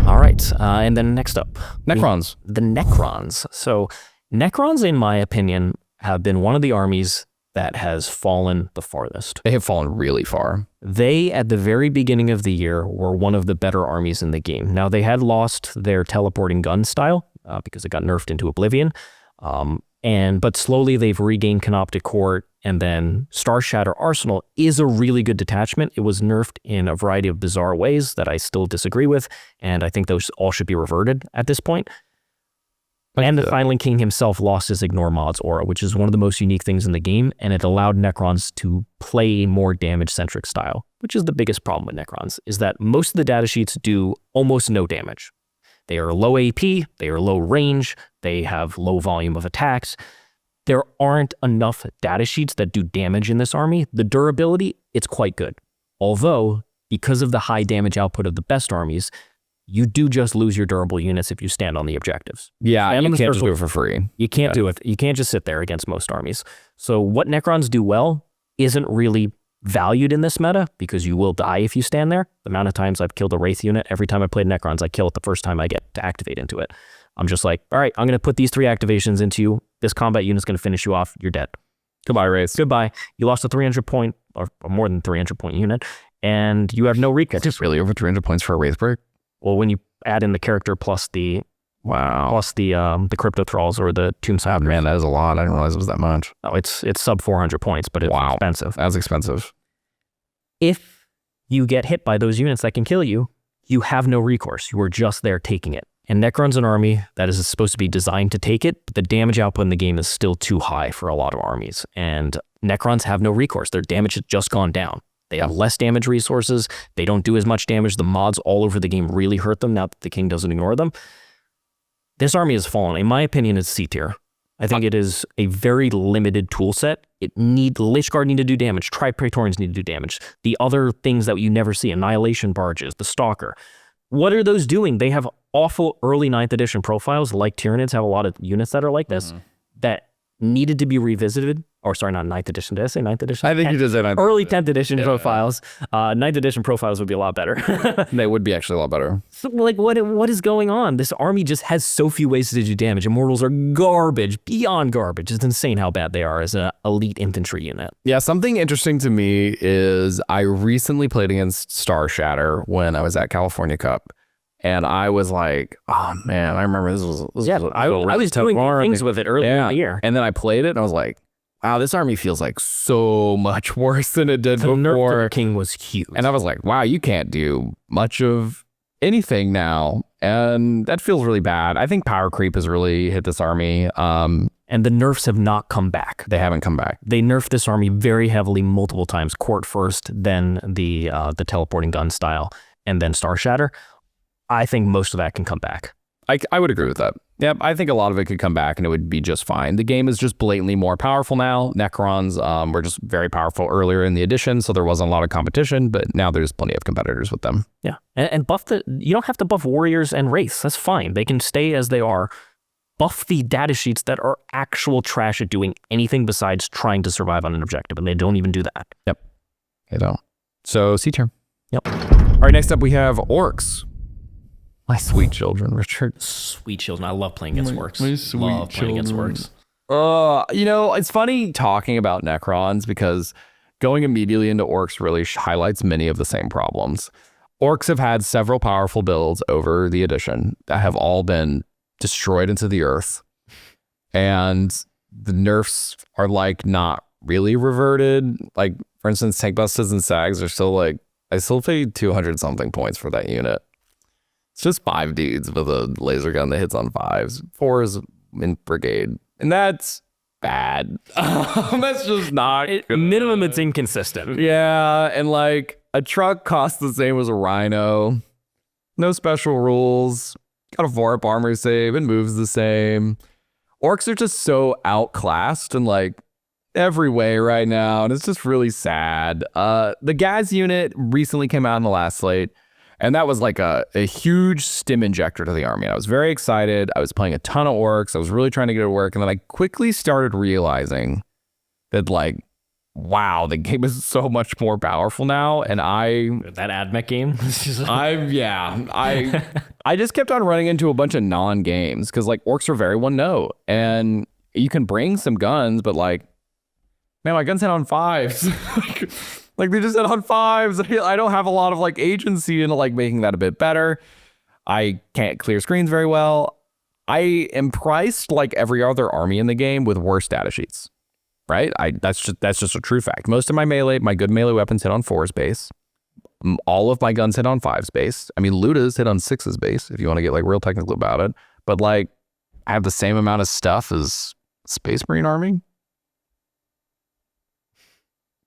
All right. And then next up. Necrons. The Necrons. So Necrons, in my opinion, have been one of the armies that has fallen the farthest. They have fallen really far. They, at the very beginning of the year, were one of the better armies in the game. Now, they had lost their teleporting gun style because it got nerfed into oblivion. But slowly they've regained Canoptic Court, and then Star Shatter Arsenal is a really good detachment. It was nerfed in a variety of bizarre ways that I still disagree with, and I think those all should be reverted at this point. And the Silent King himself lost his Ignore Mods aura, which is one of the most unique things in the game, and it allowed Necrons to play more damage-centric style, which is the biggest problem with Necrons, is that most of the datasheets do almost no damage. They are low AP, they are low range, they have low volume of attacks. There aren't enough datasheets that do damage in this army. The durability, it's quite good. Although, because of the high damage output of the best armies, you do just lose your durable units if you stand on the objectives. Yeah, you can't just do it for free. You can't do it. You can't just sit there against most armies. So what Necrons do well isn't really valued in this meta because you will die if you stand there. The amount of times I've killed a Wraith unit, every time I played Necrons, I kill it the first time I get to activate into it. I'm just like, all right, I'm going to put these 3 activations into you. This combat unit's going to finish you off. You're dead. Goodbye, Wraith. Goodbye. You lost a 300 point or more than 300 point unit, and you have no recall. It's really over 300 points for a Wraith break. Well, when you add in the character plus the Crypto Thralls or the Tomb Side. Man, that is a lot. I didn't realize it was that much. No, it's sub 400 points, but it's expensive. That's expensive. If you get hit by those units that can kill you, you have no recourse. You are just there taking it. And Necron's an army that is supposed to be designed to take it, but the damage output in the game is still too high for a lot of armies. And Necrons have no recourse. Their damage has just gone down. They have less damage resources. They don't do as much damage. The mods all over the game really hurt them now that the king doesn't ignore them. This army has fallen. In my opinion, it's C tier. I think it is a very limited tool set. Lich Guard need to do damage. Tri-Praetorians need to do damage. The other things that you never see, Annihilation Barges, the Stalker. What are those doing? They have awful early 9th edition profiles, like Tyranids have a lot of units that are like this, that needed to be revisited. Or sorry, not 9th edition. Did I say 9th edition? I think you did say 9th. Early 10th edition profiles. 9th edition profiles would be a lot better. They would be actually a lot better. So, like, what is going on? This army just has so few ways to do damage. Immortals are garbage, beyond garbage. It's insane how bad they are as an elite infantry unit. Yeah, something interesting to me is I recently played against Star Shatter when I was at California Cup. And I was like, oh man, I remember this was I was doing things with it early in the year. And then I played it and I was like, wow, this army feels like so much worse than it did the before. Nerf to the king was huge. And I was like, wow, you can't do much of anything now, and that feels really bad. I think power creep has really hit this army. And the nerfs have not come back. They haven't come back. They nerfed this army very heavily multiple times. Court first, then the teleporting gun style, and then Star Shatter. I think most of that can come back. I would agree with that. Yep, I think a lot of it could come back and it would be just fine. The game is just blatantly more powerful now. Necrons were just very powerful earlier in the edition, so there wasn't a lot of competition, but now there's plenty of competitors with them. Yeah, and buff you don't have to buff warriors and wraiths. That's fine. They can stay as they are. Buff the data sheets that are actual trash at doing anything besides trying to survive on an objective, and they don't even do that. Yep, they don't. So C tier. Yep. All right, next up we have Orks. My sweet children, Richard. Sweet children. I love playing against Orks. My sweet love playing against children. Orks. You know, it's funny talking about Necrons because going immediately into Orks really highlights many of the same problems. Orks have had several powerful builds over the edition that have all been destroyed into the earth. And the nerfs are like not really reverted. Like, for instance, tank busters and sags are still like, I still paid 200 something points for that unit. It's just 5 dudes with a laser gun that hits on 5s. 4s in brigade. And that's bad. That's just not good. Minimum, it's inconsistent. Yeah, and like a truck costs the same as a rhino. No special rules. Got a 4-up armor save and moves the same. Orks are just so outclassed in like every way right now, and it's just really sad. The Gaz unit recently came out in the last slate, and that was like a huge stim injector to the army. I was very excited. I was playing a ton of Orks. I was really trying to get it to work, and then I quickly started realizing that like, wow, the game is so much more powerful now, and That AdMech game? I just kept on running into a bunch of non-games because like Orks are very one note, and you can bring some guns, but like, man, my guns hit on 5s. like they just hit on 5s. I don't have a lot of like agency into like making that a bit better. I can't clear screens very well. I am priced like every other army in the game with worse data sheets. Right? That's just a true fact. Most of my good melee weapons hit on 4s base. All of my guns hit on 5s base. I mean, Ludas hit on 6s base, if you want to get like real technical about it. But like, I have the same amount of stuff as Space Marine Army.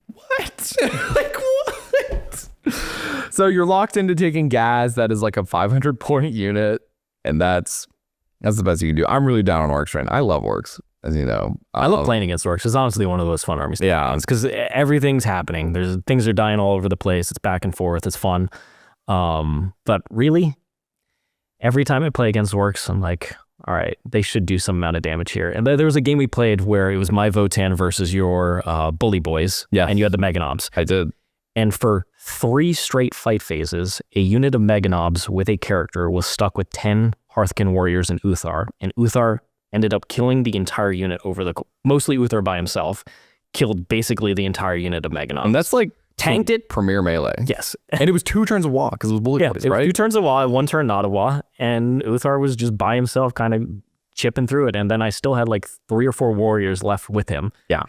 What? Like, what? So you're locked into taking Gaz. That is like a 500 point unit. And that's the best you can do. I'm really down on Orks right now. I love Orks. As you know, I love playing against Orks. It's honestly one of those fun armies. Yeah, because everything's happening. Things are dying all over the place. It's back and forth. It's fun. But really, every time I play against Orks, I'm like, all right, they should do some amount of damage here. And there was a game we played where it was my Votann versus your Bully Boys. Yeah, and you had the Meganobs. I did. And for 3 straight fight phases, a unit of Meganobs with a character was stuck with 10 Hearthkin warriors and Uthar, and Uthar ended up killing the entire unit mostly Uthar by himself, killed basically the entire unit of Meganobs. And that's like tanked it. Premier melee. Yes. And it was 2 turns of Wa because it was Bully Boys, right? 2 turns of Wa, 1 turn not of Wa, and Uthar was just by himself kind of chipping through it. And then I still had like 3 or 4 warriors left with him. Yeah.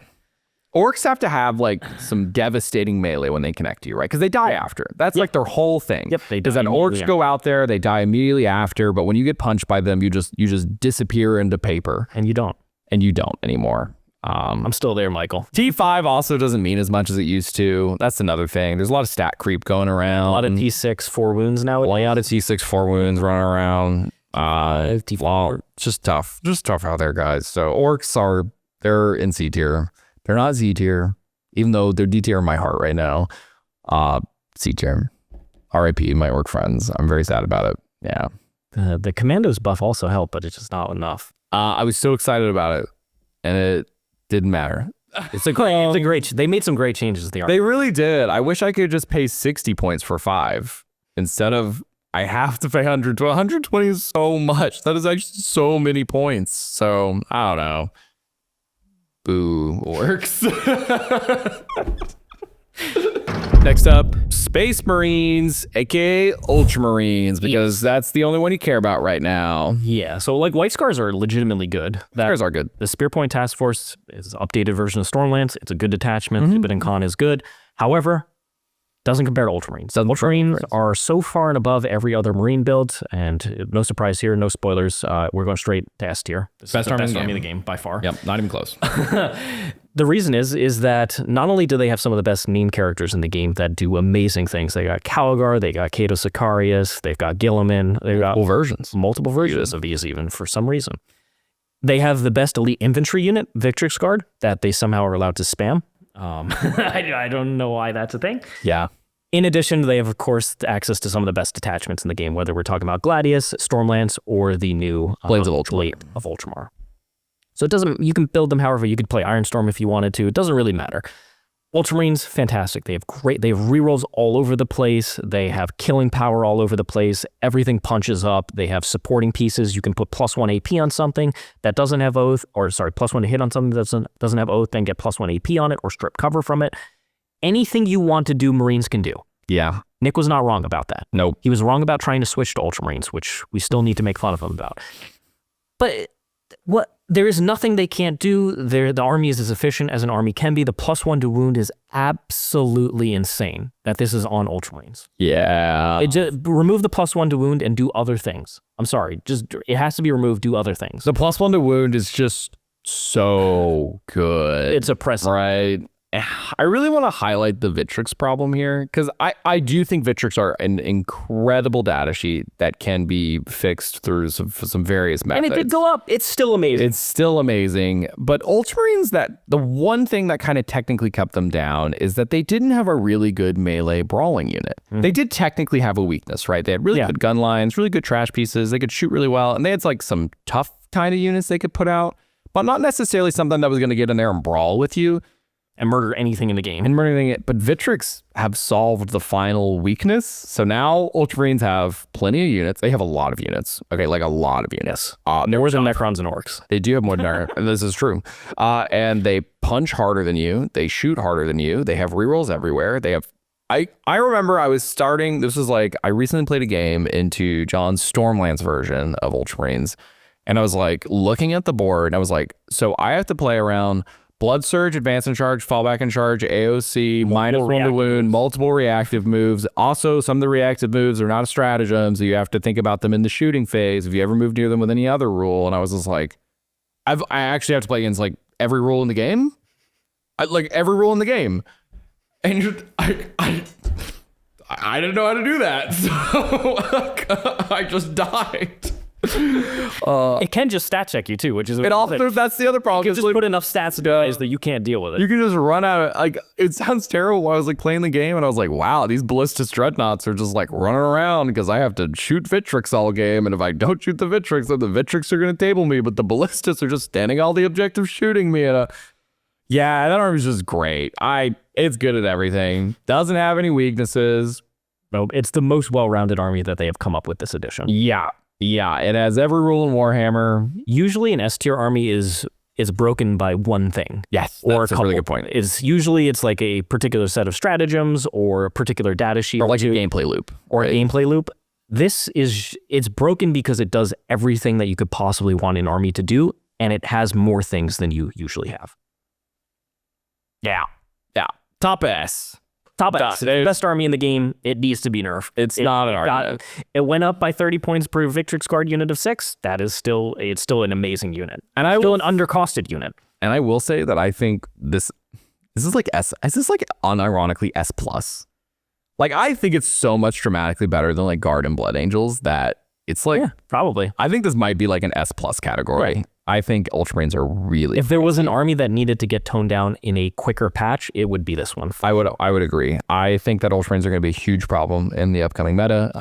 Orks have to have like some devastating melee when they connect to you, right? Because they die after. That's like their whole thing. Yep, they die. Because then Orks go out there, they die immediately after, but when you get punched by them, you just disappear into paper. And you don't. And you don't anymore. I'm still there, Michael. T5 also doesn't mean as much as it used to. That's another thing. There's a lot of stat creep going around. A lot of T6 4 wounds now. A lot of T6 4 wounds running around. T4. It's just tough. Just tough out there, guys. So Orks they're in C tier. They're not Z tier, even though they're D tier in my heart right now. C tier. RIP, my orc friends. I'm very sad about it. Yeah. The Commandos buff also helped, but it's just not enough. I was so excited about it, and it didn't matter. They made some great changes to the army. They really did. I wish I could just pay 60 points for 5 instead of I have to pay 100. 120 is so much. That is actually so many points. So I don't know. Boo, Orks. Next up, Space Marines, aka Ultramarines, because that's the only one you care about right now. Yeah, so like White Scars are legitimately good. Scars are good. The Spearpoint Task Force is an updated version of Stormlance. It's a good detachment. Ibn and Khan is good. However, Doesn't compare to Ultramarines. Ultramarines are so far and above every other Marine build, and no surprise here, no spoilers. We're going straight to S tier. Best army in the game by far. Yep, not even close. The reason is that not only do they have some of the best main characters in the game that do amazing things. They got Caligar, they got Cato Sicarius, they've got Gilliman, they've got multiple versions of these even for some reason. They have the best elite infantry unit, Victrix Guard, that they somehow are allowed to spam. I don't know why that's a thing. Yeah. In addition, they have, of course, access to some of the best detachments in the game, whether we're talking about Gladius, Stormlance, or the new Blades of Ultramar. So it doesn't, you can build them however, you could play Ironstorm if you wanted to. It doesn't really matter. Ultramarines, fantastic. They have rerolls all over the place. They have killing power all over the place. Everything punches up. They have supporting pieces. You can put +1 AP on something that doesn't have Oath, or sorry, +1 to hit on something that doesn't have Oath, then get +1 AP on it or strip cover from it. Anything you want to do, Marines can do. Yeah. Nick was not wrong about that. Nope. He was wrong about trying to switch to Ultramarines, which we still need to make fun of him about. But there is nothing they can't do. The army is as efficient as an army can be. The +1 to wound is absolutely insane that this is on Ultramarines. Yeah. Remove the +1 to wound and do other things. I'm sorry. It has to be removed. Do other things. The +1 to wound is just so good. It's oppressive. Right. I really want to highlight the Victrix problem here, because I do think Victrix are an incredible data sheet that can be fixed through some various methods. And it did go up. It's still amazing. It's still amazing. But Ultramarines, the one thing that kind of technically kept them down is that they didn't have a really good melee brawling unit. Mm-hmm. They did technically have a weakness, right? They had really good gun lines, really good trash pieces. They could shoot really well. And they had like some tough kind of units they could put out, but not necessarily something that was going to get in there and brawl with you. And murder anything in the game. But Victrix have solved the final weakness. So now Ultramarines have plenty of units. They have a lot of units. Okay, like a lot of units. More than Necrons and Orks. They do have more than Necrons. This is true. And they punch harder than you. They shoot harder than you. They have rerolls everywhere. They have... I remember I was starting... This was like... I recently played a game into John's Stormlance version of Ultramarines. And I was like looking at the board. And I was like, so I have to play around... Blood Surge, Advance and Charge, Fallback and Charge, AOC, -1 to wound, multiple reactive moves. Also, some of the reactive moves are not a stratagem, so you have to think about them in the shooting phase if you ever move near them with any other rule. And I was just like, I actually have to play against like every rule in the game? Every rule in the game. And I didn't know how to do that, so I just died. It can just stat check you too, which is that's the other problem. You can just put enough stats guys that you can't deal with it. You can just run out of it sounds terrible. I was like playing the game and I was like, wow, these ballistic dreadnoughts are just like running around because I have to shoot Victrix all game, and if I don't shoot the Victrix, then the Victrix are gonna table me, but the ballistics are just standing all the objectives shooting me. And yeah, that army's just great. It's good at everything. Doesn't have any weaknesses. No, it's the most well-rounded army that they have come up with this edition. Yeah, it has every rule in Warhammer. Usually an S tier army is broken by one thing. Yes, or that's a really good point. Usually it's like a particular set of stratagems or a particular data sheet. Or like a gameplay loop. Or a gameplay loop. It's broken because it does everything that you could possibly want an army to do, and it has more things than you usually have. Yeah. Top S. Top S. Best army in the game. It needs to be nerfed. It's not an argument. It went up by 30 points per Victrix Guard unit of 6. It's still an amazing unit. And still an undercosted unit. And I will say that I think this is like S. Is this like unironically S plus? Like I think it's so much dramatically better than like Guard and Blood Angels that it's like probably. I think this might be like an S plus category. Right. I think Ultramarines are really... If there was an army that needed to get toned down in a quicker patch, it would be this one. I would agree. I think that Ultramarines are going to be a huge problem in the upcoming meta.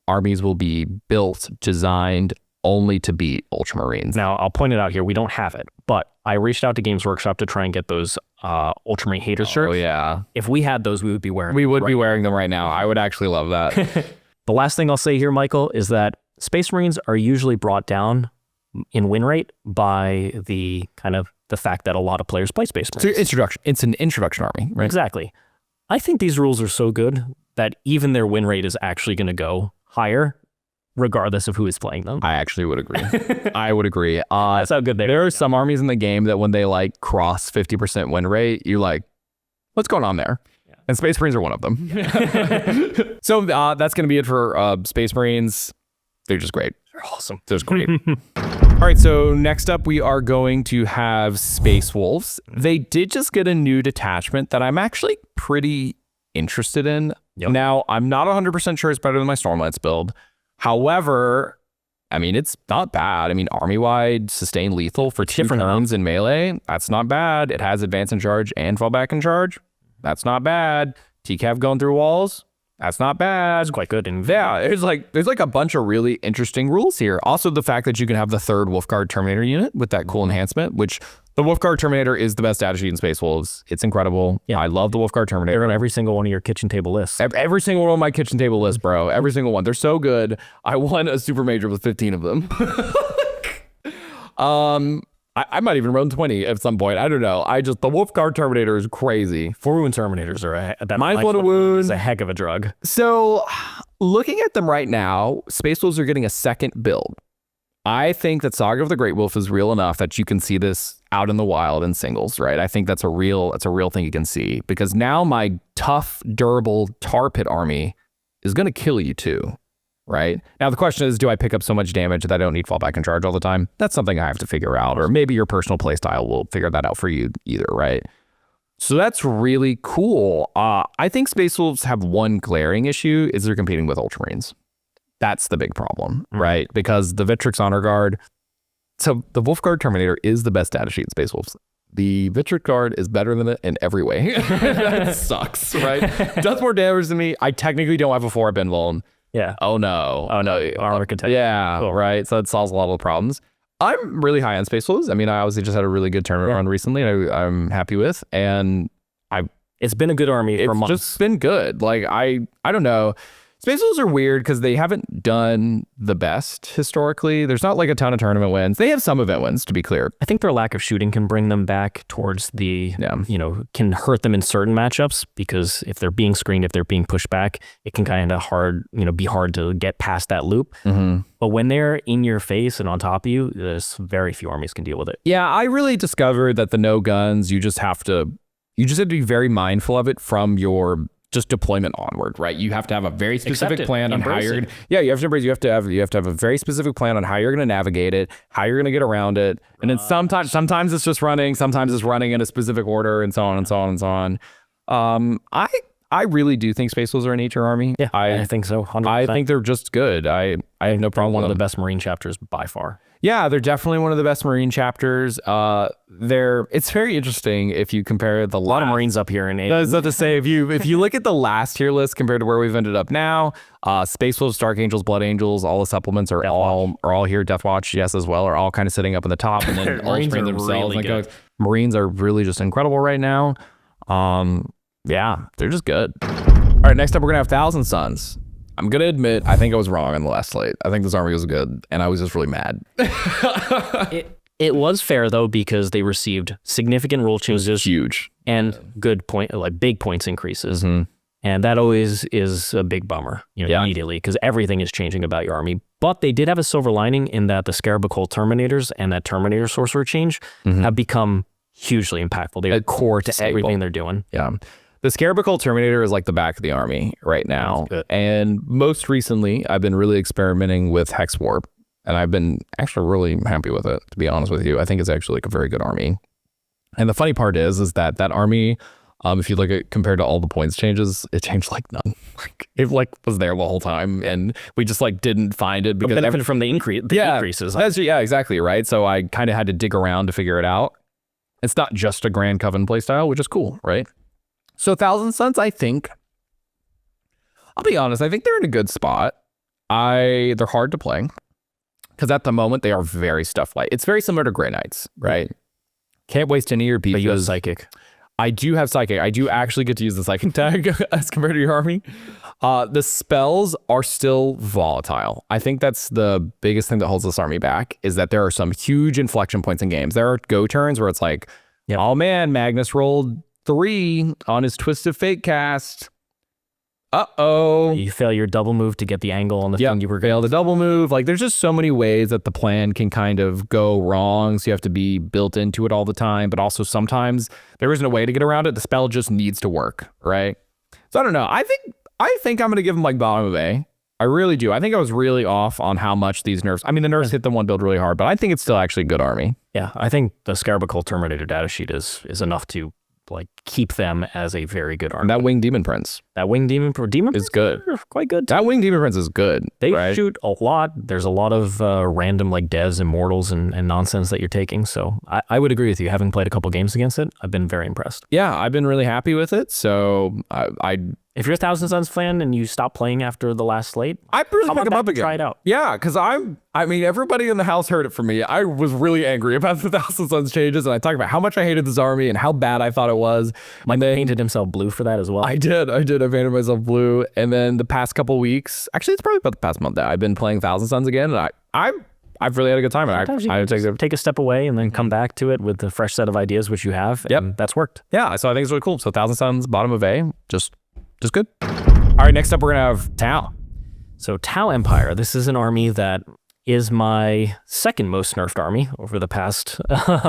Armies will be built, designed only to beat Ultramarines. Now, I'll point it out here. We don't have it, but I reached out to Games Workshop to try and get those Ultramarine Haters shirts. Oh, yeah. If we had those, we would be wearing them. We would be wearing them right now. I would actually love that. The last thing I'll say here, Michael, is that Space Marines are usually brought down in win rate by the fact that a lot of players play Space Marines. It's an introduction army, right? Exactly. I think these rules are so good that even their win rate is actually going to go higher, regardless of who is playing them. I actually would agree. I would agree. That's how good they are. There are some armies in the game that when they like cross 50% win rate, you're like, what's going on there? Yeah. And Space Marines are one of them. So that's going to be it for Space Marines. They're just great. They're awesome. They're just great. All right, so next up we are going to have Space Wolves. They did just get a new detachment that I'm actually pretty interested in. Yep. Now, I'm not 100% sure it's better than my Stormlights build. However, I mean, it's not bad. I mean, army-wide, sustained lethal for different rounds in melee, that's not bad. It has advance in charge and fall back in charge. That's not bad. TCAV going through walls. That's not bad. It's quite good. And Yeah, there's like a bunch of really interesting rules here. Also, the fact that you can have the third Wolfguard Terminator unit with that cool enhancement, which the Wolfguard Terminator is the best data sheet in Space Wolves. It's incredible. Yeah, I love the Wolfguard Terminator. they're on every single one of your kitchen table lists. Every single one on my kitchen table list, bro. Every single one. They're so good. I won a super major with 15 of them. I might even run 20 at some point. I don't know. The Wolfguard Terminator is crazy. 4 wound Terminators are that Mindful of wounds. is a heck of a drug. So looking at them right now, Space Wolves are getting a second build. I think that Saga of the Great Wolf is real enough that you can see this out in the wild in singles, right? I think that's a real thing you can see, because now my tough, durable Tar Pit army is going to kill you too, right? Now the question is, do I pick up so much damage that I don't need fallback and charge all the time? That's something I have to figure out, or maybe your personal playstyle will figure that out for you either, right? So that's really cool. I think Space Wolves have one glaring issue, is they're competing with Ultramarines. That's the big problem, right? Because the Vitrix Honor Guard, so the Wolfguard Terminator is the best data sheet in Space Wolves. The Vitrix Guard is better than it in every way. That sucks, right? Does more damage than me. I technically don't have a 4-up invuln. Yeah. Oh no. Armor can take. Yeah, Cool. right. So it solves a lot of the problems. I'm really high on Space Wolves. I mean, I obviously just had a really good tournament run recently, and I'm happy with. And It's been a good army for months. It's just been good. Like I don't know. Space Wolves are weird because they haven't done the best historically. There's not like a ton of tournament wins. They have some event wins, to be clear. I think their lack of shooting can bring them back towards the, can hurt them in certain matchups, because if they're being screened, if they're being pushed back, it can kind of be hard to get past that loop. Mm-hmm. But when they're in your face and on top of you, there's very few armies can deal with it. Yeah, I really discovered that the no guns, you just have to be very mindful of it from your just deployment onward, right? You have to have a very specific plan on how you're going to, you have to embrace, you have to have a very specific plan on how you're going to navigate it, how you're going to get around it. And then sometimes it's just running, sometimes it's running in a specific order, and so on and so on and so on. I really do think Space Wolves are an H.R. army. Yeah, I think so. 100%. I think they're just good. I have no problem One with of the them. best Marine chapters by far. Yeah, they're definitely one of the best Marine chapters. It's very interesting if you compare the A lot of Marines up here in I was about to say, if you look at the last tier list compared to where we've ended up now, Space Wolves, Dark Angels, Blood Angels, all the supplements are all here. Deathwatch, yes, as well, are all kind of sitting up in the top, and then Marines Ultramarine are themselves. really good. Marines are really just incredible right now. Yeah, they're just good. All right, next up we're gonna have Thousand Suns. I'm gonna admit, I think I was wrong on the last slate. I think this army was good, and I was just really mad. It was fair though, because they received significant rule changes, Huge. and big points increases, Mm-hmm. and that always is a big bummer, immediately, because everything is changing about your army. But they did have a silver lining in that the Scarab Occult Terminators and that Terminator Sorcerer change have become hugely impactful. They're core to everything they're doing. Yeah. The Scarab Occult Terminator is like the back of the army right now. And most recently, I've been really experimenting with Hex Warp, and I've been actually really happy with it, to be honest with you. I think it's actually like a very good army. And the funny part is that army, if you look at compared to all the points changes, it changed like none. It was there the whole time, and we just didn't find it because benefited from the increases. Yeah, exactly, right? So I kind of had to dig around to figure it out. It's not just a Grand Coven playstyle, which is cool, right? So Thousand Suns, I think, I'll be honest, I think they're in a good spot. They're hard to play because at the moment they are very stuff light. It's very similar to Grey Knights, right? Can't waste any of your pieces. But you have Psychic. I do have Psychic. I do actually get to use the Psychic tag as compared to your army. The spells are still volatile. I think that's the biggest thing that holds this army back, is that there are some huge inflection points in games. There are go turns where it's like, oh man, Magnus rolled 3 on his Twisted Fate cast. You fail your double move to get the angle on the thing you were fail the double move. There's just so many ways that the plan can kind of go wrong, so you have to be built into it all the time. But also sometimes there isn't a way to get around it. The spell just needs to work, right? So I don't know. I think I'm going to give them like bottom of A. I really do. I think I was really off on how much these nerfs. I mean, the nerfs hit the one build really hard, but I think it's still actually a good army. Yeah, I think the Scarab Cult Terminator datasheet is enough to like keep them as a very good army. And that Winged Demon Prince. That Winged Demon is good. Quite good. That Winged Demon Prince is good. They shoot a lot. There's a lot of random like devs and mortals and nonsense that you're taking. So I would agree with you. Having played a couple games against it, I've been very impressed. Yeah, I've been really happy with it. So if you're a Thousand Suns fan and you stop playing after the last slate, I really pick them up again. Try it out. Yeah, because I mean, everybody in the house heard it from me. I was really angry about the Thousand Suns changes, and I talked about how much I hated this army and how bad I thought it was. Mike painted himself blue for that as well. I did. I painted myself blue, and then the past couple weeks, actually, it's probably about the past month now, I've been playing Thousand Suns again, and I've really had a good time. I take a step away and then come back to it with a fresh set of ideas, which you have. And that's worked. Yeah, so I think it's really cool. So Thousand Suns, bottom of A, just good. All right, next up, we're going to have Tau. So Tau Empire, this is an army that is my second most nerfed army over the past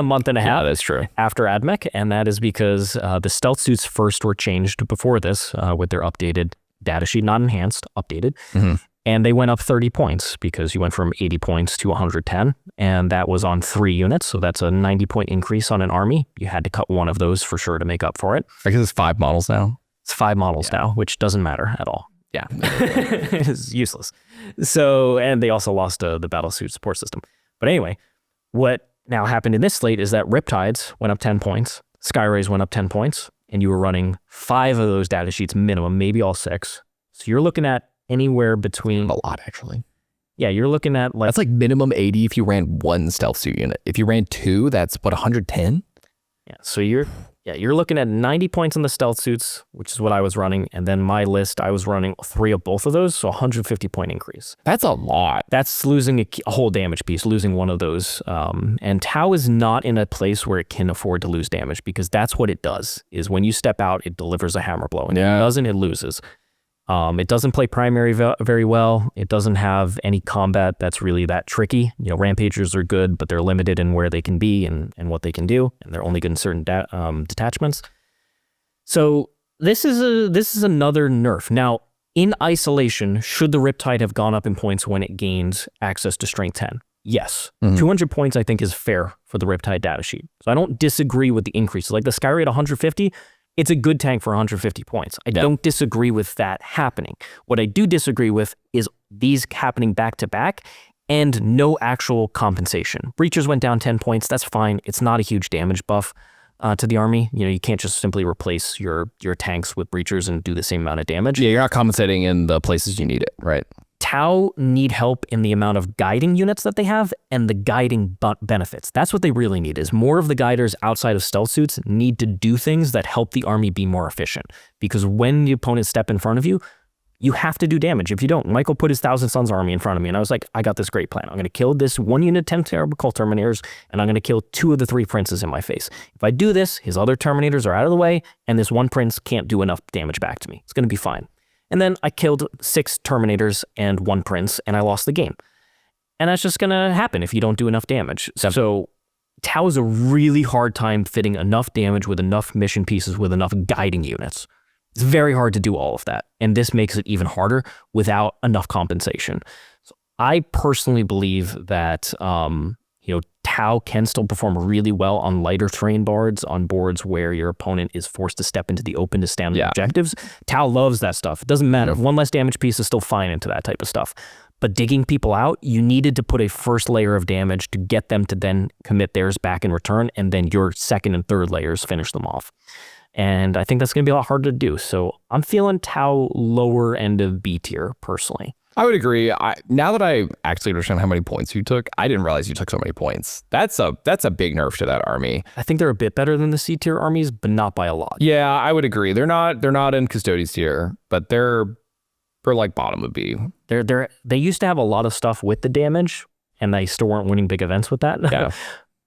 month and a half. Yeah, that's true. After AdMech, and that is because the stealth suits first were changed before this with their updated datasheet, not enhanced, updated. Mm-hmm. And they went up 30 points because you went from 80 points to 110, and that was on 3 units. So that's a 90-point increase on an army. You had to cut one of those for sure to make up for it. I guess it's 5 models now. It's 5 models now, which doesn't matter at all. Yeah. It's useless. So, and they also lost the battlesuit support system. But anyway, what now happened in this slate is that Riptides went up 10 points, Skyrays went up 10 points, and you were running 5 of those data sheets minimum, maybe all 6. So you're looking at anywhere between... A lot, actually. Yeah, you're looking at like... That's like minimum 80 if you ran 1 stealth suit unit. If you ran 2, that's what, 110? Yeah, so you're looking at 90 points on the stealth suits, which is what I was running. And then my list, I was running 3 of both of those, so 150-point increase. That's a lot. That's losing a whole damage piece, losing one of those. And Tau is not in a place where it can afford to lose damage, because that's what it does, is when you step out, it delivers a hammer blow. And if it doesn't, it loses. It doesn't play primary very well. It doesn't have any combat that's really that tricky. You know, Rampagers are good, but they're limited in where they can be and what they can do, and they're only good in certain detachments. So this is another nerf. Now, in isolation, should the Riptide have gone up in points when it gains access to Strength 10? Yes. 200 points, I think, is fair for the Riptide datasheet. So I don't disagree with the increases. Like the Skyray at 150, it's a good tank for 150 points. I don't disagree with that happening. What I do disagree with is these happening back to back and no actual compensation. Breachers went down 10 points. That's fine. It's not a huge damage buff to the army. You know, you can't just simply replace your tanks with breachers and do the same amount of damage. Yeah, you're not compensating in the places you need it, right? Tau need help in the amount of guiding units that they have and the guiding benefits. That's what they really need, is more of the guiders outside of stealth suits need to do things that help the army be more efficient. Because when the opponents step in front of you, you have to do damage. If you don't, Michael put his Thousand Suns army in front of me, and I was like, I got this great plan. I'm going to kill this 1 unit 10 terrible cult Terminators, and I'm going to kill 2 of the 3 princes in my face. If I do this, his other Terminators are out of the way, and this 1 prince can't do enough damage back to me. It's going to be fine. And then I killed 6 Terminators and 1 prince, and I lost the game. And that's just going to happen if you don't do enough damage. So Tau is a really hard time fitting enough damage with enough mission pieces with enough guiding units. It's very hard to do all of that. And this makes it even harder without enough compensation. So I personally believe that Tau can still perform really well on lighter terrain boards, on boards where your opponent is forced to step into the open to stand on objectives. Tau loves that stuff. It doesn't matter. 1 less damage piece is still fine into that type of stuff. But digging people out, you needed to put a first layer of damage to get them to then commit theirs back in return, and then your second and third layers finish them off. And I think that's going to be a lot harder to do. So I'm feeling Tau lower end of B tier, personally. I would agree. Now that I actually understand how many points you took, I didn't realize you took so many points. That's a big nerf to that army. I think they're a bit better than the C tier armies, but not by a lot. Yeah, I would agree. They're not in Custodes tier, but they're like bottom of B. They used to have a lot of stuff with the damage, and they still weren't winning big events with that. Yeah.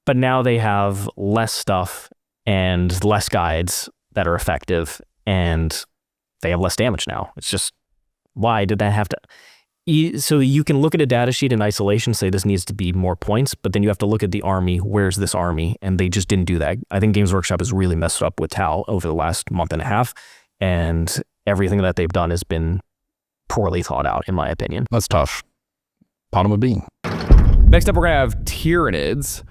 But now they have less stuff and less guides that are effective, and they have less damage now. It's just, why did that have to... So you can look at a data sheet in isolation, say this needs to be more points, but then you have to look at the army. Where's this army? And they just didn't do that. I think Games Workshop has really messed up with Tau over the last month and a half, and everything that they've done has been poorly thought out, in my opinion. That's tough. Bottom of B. Next up, we're gonna have Tyranids.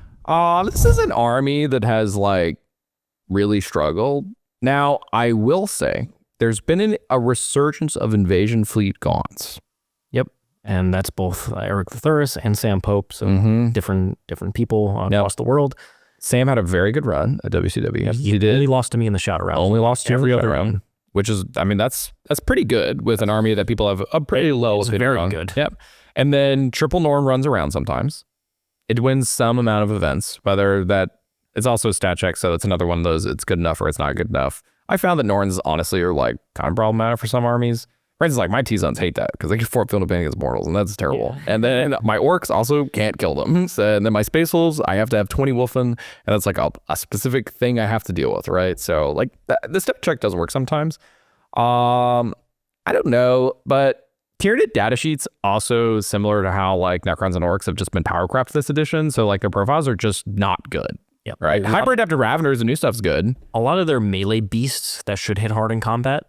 This is an army that has like really struggled. Now, I will say there's been a resurgence of invasion fleet Gaunts. Yep, and that's both Eric Thuris and Sam Pope, so different people across the world. Sam had a very good run at WCW. Yep. He did. Only lost to me in the Shadow round. Only lost to every other round, which is, I mean, that's pretty good with an army that people have a pretty low opinion very on. good. Yep. And then Triple Norn runs around sometimes. It wins some amount of events, whether that it's also a stat check, so it's another one of those, it's good enough or it's not good enough. I found that Norns honestly are like kind of problematic for some armies. For instance, like my T-Zones hate that because they get 4 field of against mortals, and that's terrible. Yeah. And then my Orks also can't kill them. So, and then my Space Wolves, I have to have 20 Wolfen, and that's like a specific thing I have to deal with, right? So like the step check does work sometimes. I don't know, but Tyranid datasheets also similar to how like Necrons and Orks have just been power crept this edition. So like their profiles are just not good. Yeah, right. Hyper Adaptive Raveners, the new stuff's good. A lot of their melee beasts that should hit hard in combat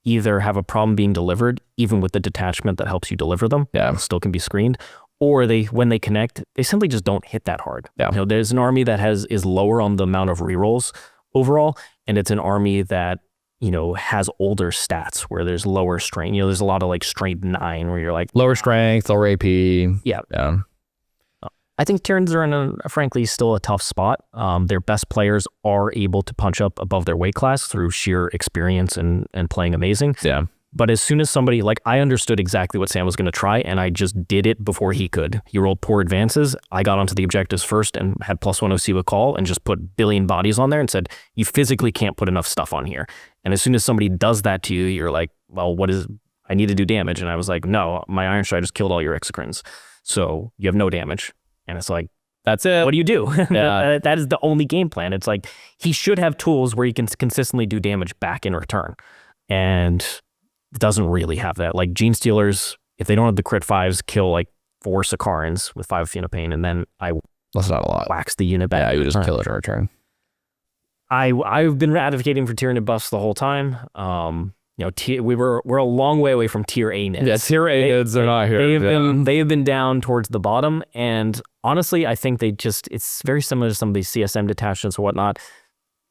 either have a problem being delivered, even with the detachment that helps you deliver them. Yeah, still can be screened, or when they connect, they simply just don't hit that hard. Yeah, you know, there's an army that is lower on the amount of rerolls overall, and it's an army that, you know, has older stats where there's lower strength. You know, there's a lot of like strength 9 where you're like lower strength, lower AP. Yeah. I think Tyranids are in frankly still a tough spot. Their best players are able to punch up above their weight class through sheer experience and playing amazing. Yeah. But as soon as somebody, like, I understood exactly what Sam was going to try, and I just did it before he could. He rolled poor advances. I got onto the objectives first and had +1 OC with call and just put billion bodies on there and said, you physically can't put enough stuff on here. And as soon as somebody does that to you, you're like, well, I need to do damage. And I was like, no, my Iron Stride just killed all your Exocrines. So you have no damage. And it's like, that's it. What do you do? Yeah. That is the only game plan. It's like, he should have tools where he can consistently do damage back in return. And doesn't really have that. Like Genestealers, if they don't have the crit 5s, kill like 4 Sakarans with 5 Fiend of Pain, and then that's not a lot. Wax the unit back. Yeah, you would just kill it in return. I've been advocating for Tyranid buffs the whole time. You know, we're a long way away from tier A nids. Yeah, tier A nids are not here. They have been down towards the bottom, and honestly, I think it's very similar to some of these CSM detachments or whatnot.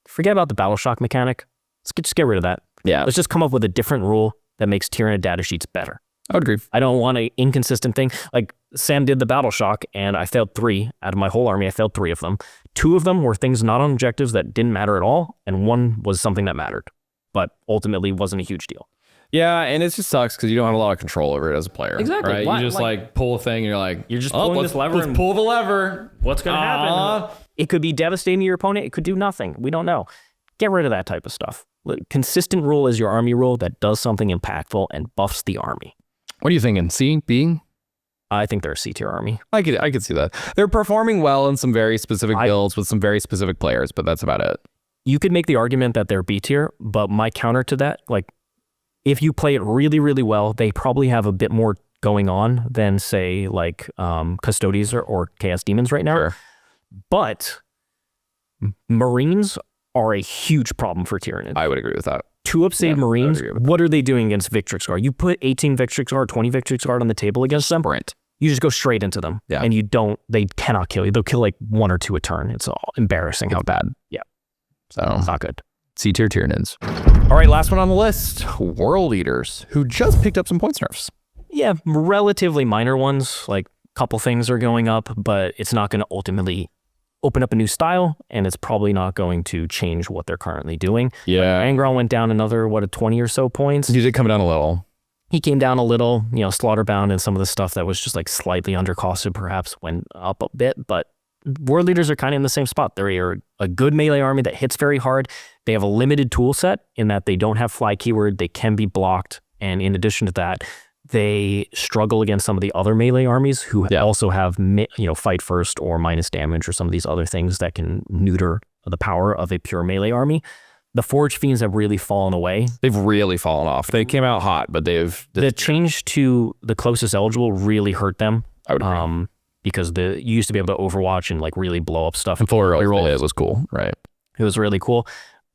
Forget about the battle shock mechanic. Just get rid of that. Yeah. Let's just come up with a different rule that makes Tyranid datasheets better. I would agree. I don't want an inconsistent thing. Like Sam did the battle shock, and I failed 3 out of my whole army. I failed 3 of them. 2 of them were things not on objectives that didn't matter at all, and 1 was something that mattered, but ultimately wasn't a huge deal. Yeah, and it just sucks because you don't have a lot of control over it as a player. Exactly. Right? You just like pull a thing, and you're like, you're just pulling this lever. Let's pull the lever. What's going to happen? It could be devastating to your opponent. It could do nothing. We don't know. Get rid of that type of stuff. Consistent rule is your army rule that does something impactful and buffs the army. What are you thinking? C, B? I think they're a C tier army. I could see that. They're performing well in some very specific builds with some very specific players, but that's about it. You could make the argument that they're B tier, but my counter to that, like, if you play it really, really well, they probably have a bit more going on than, say, like Custodes or Chaos Demons right now. Sure. But Marines are a huge problem for Tyranids. I would agree with that. 2 Upside Marines, what are they doing against Victrix Guard? You put 18 Victrix Guard, 20 Victrix Guard on the table against them. Sprint. You just go straight into them. Yeah. And they cannot kill you. They'll kill like 1 or 2 a turn. It's all embarrassing how bad. Yeah. So it's not good. C tier Tyranids. All right, last one on the list. World Eaters, who just picked up some points nerfs. Yeah, relatively minor ones. Like a couple things are going up, but it's not going to ultimately open up a new style, and it's probably not going to change what they're currently doing. Yeah. Angron went down another, 20 or so points. He did come down a little. He came down a little, you know, Slaughterbound and some of the stuff that was just like slightly undercosted perhaps went up a bit, but World Leaders are kind of in the same spot. They're a good melee army that hits very hard. They have a limited tool set in that they don't have fly keyword. They can be blocked. And in addition to that, they struggle against some of the other melee armies who also have, fight first or minus damage or some of these other things that can neuter the power of a pure melee army. The Forge Fiends have really fallen away. They've really fallen off. They came out hot, but the change to the closest eligible really hurt them. I would agree. Because you used to be able to Overwatch and like really blow up stuff. And full reroll, it was cool, right? It was really cool.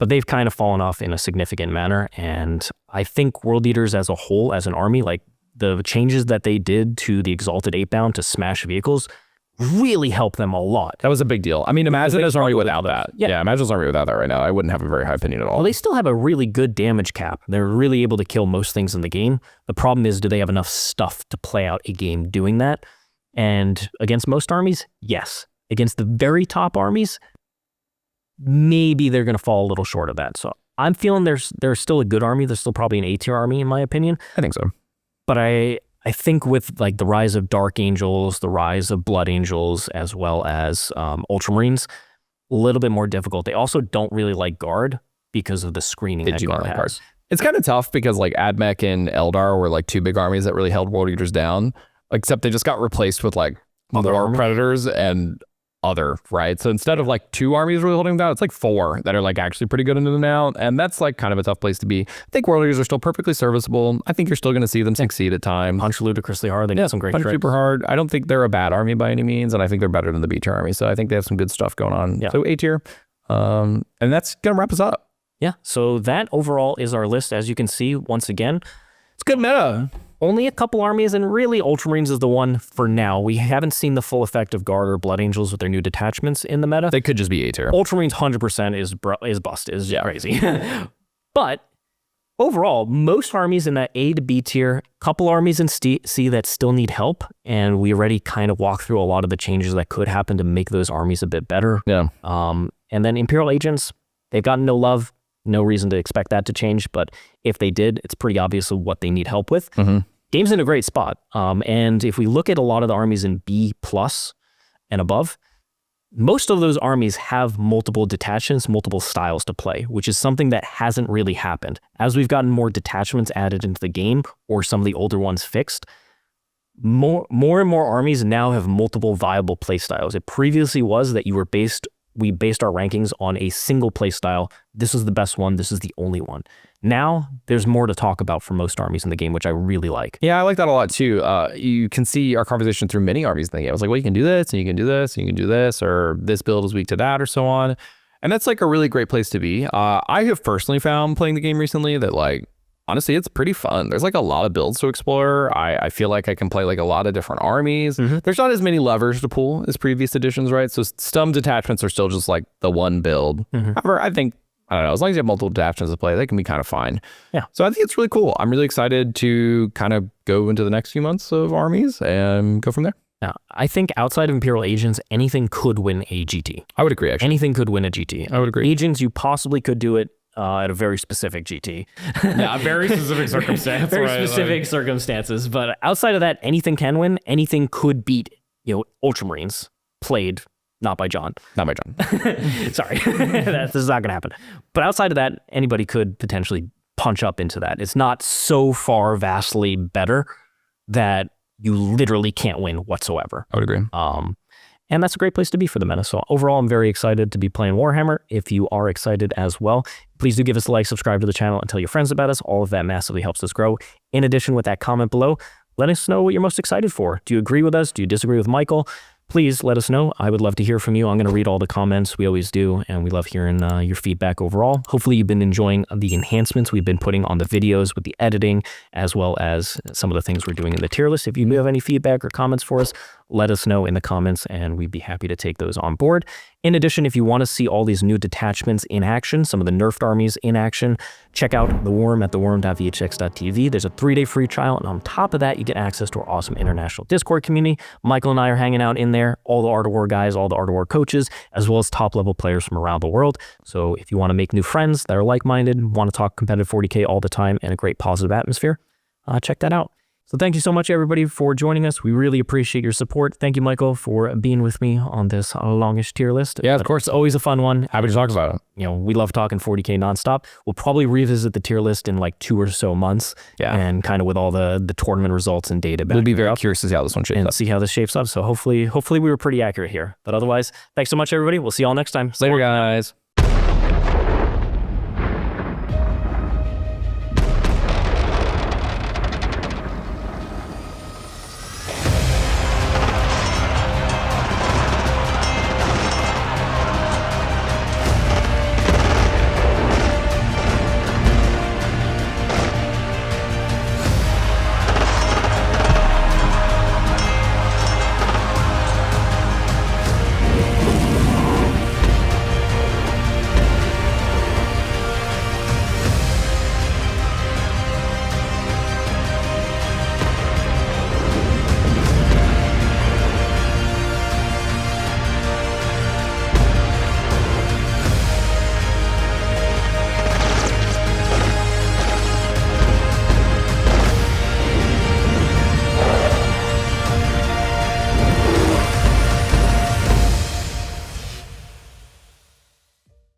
but they've kind of fallen off in a significant manner. And I think World Eaters as a whole, as an army, like the changes that they did to the Exalted 8-bound to smash vehicles really helped them a lot. That was a big deal. I mean, imagine an army without that. Yeah. Imagine an army without that right now. I wouldn't have a very high opinion at all. Well, they still have a really good damage cap. They're really able to kill most things in the game. The problem is, do they have enough stuff to play out a game doing that? And against most armies, yes. Against the very top armies, maybe they're going to fall a little short of that. So I'm feeling they're still a good army. They're still probably an A-tier army, in my opinion. I think so. But I think with like the rise of Dark Angels, the rise of Blood Angels, as well as Ultramarines, a little bit more difficult. They also don't really like Guard because of the screening that Guard has. It's kind of tough because like Admech and Eldar were like two big armies that really held World Eaters down, except they just got replaced with like more Predators and other, right? So instead of like two armies really holding them down, it's like four that are like actually pretty good into them now. And that's like kind of a tough place to be. I think World Eaters are still perfectly serviceable. I think you're still going to see them succeed at times. Punch ludicrously hard. They did some great punch tricks. super hard. I don't think they're a bad army by any means. And I think they're better than the B-tier army. So I think they have some good stuff going on. Yeah. So A-tier. And that's going to wrap us up. Yeah. So that overall is our list. As you can see, once again, It's good meta. only a couple armies, and really Ultramarines is the one for now. We haven't seen the full effect of Guard or Blood Angels with their new detachments in the meta. They could just be A-tier. Ultramarines 100% is bust, is crazy. But overall, most armies in that A to B tier, couple armies in C that still need help, and we already kind of walked through a lot of the changes that could happen to make those armies a bit better. Yeah. And then Imperial Agents, they've gotten no love. No reason to expect that to change, but if they did, it's pretty obvious what they need help with. Game's in a great spot. And if we look at a lot of the armies in B+ and above, most of those armies have multiple detachments, multiple styles to play, which is something that hasn't really happened. As we've gotten more detachments added into the game, or some of the older ones fixed, more and more armies now have multiple viable play styles. It previously was that we based our rankings on a single play style. This is the best one. This is the only one. Now, there's more to talk about for most armies in the game, which I really like. Yeah, I like that a lot too. You can see our conversation through many armies in the game. I was like, well, you can do this, and you can do this, and you can do this, or this build is weak to that, or so on. And that's like a really great place to be. I have personally found playing the game recently that like, honestly, it's pretty fun. There's like a lot of builds to explore. I feel like I can play like a lot of different armies. There's not as many levers to pull as previous editions, right? So some detachments are still just like the one build. However, I think, I don't know, as long as you have multiple detachments to play, they can be kind of fine. Yeah. So I think it's really cool. I'm really excited to kind of go into the next few months of armies and go from there. Now, I think outside of Imperial Agents, anything could win a GT. I would agree, actually. Anything could win a GT. I would agree. Agents, you possibly could do it at a very specific GT. Yeah, a very specific circumstance. Very specific circumstances. But outside of that, anything can win. Anything could beat, Ultramarines played not by John. Not by John. Sorry. This is not going to happen. But outside of that, anybody could potentially punch up into that. It's not so far vastly better that you literally can't win whatsoever. I would agree. And that's a great place to be for the meta. So overall, I'm very excited to be playing Warhammer. If you are excited as well, please do give us a like, subscribe to the channel, and tell your friends about us. All of that massively helps us grow. In addition, with that comment below, let us know what you're most excited for. Do you agree with us? Do you disagree with Michael? Please let us know. I would love to hear from you. I'm going to read all the comments. We always do, and we love hearing your feedback overall. Hopefully, you've been enjoying the enhancements we've been putting on the videos with the editing, as well as some of the things we're doing in the tier list. If you have any feedback or comments for us, let us know in the comments, and we'd be happy to take those on board. In addition, if you want to see all these new detachments in action, some of the nerfed armies in action, check out The Worm at theworm.vhx.tv. There's a 3-day free trial, and on top of that, you get access to our awesome international Discord community. Michael and I are hanging out in there, all the Art of War guys, all the Art of War coaches, as well as top-level players from around the world. So if you want to make new friends that are like-minded, want to talk competitive 40K all the time, and a great positive atmosphere, check that out. So thank you so much, everybody, for joining us. We really appreciate your support. Thank you, Michael, for being with me on this longish tier list. Yeah, of course. Always a fun one. Happy to talk about it. We love talking 40K nonstop. We'll probably revisit the tier list in like 2 or so months. Yeah. And kind of with all the tournament results and data back. We'll be very curious to see how this one shapes up. See how this shapes up. So hopefully we were pretty accurate here. But otherwise, thanks so much, everybody. We'll see you all next time. Later, guys.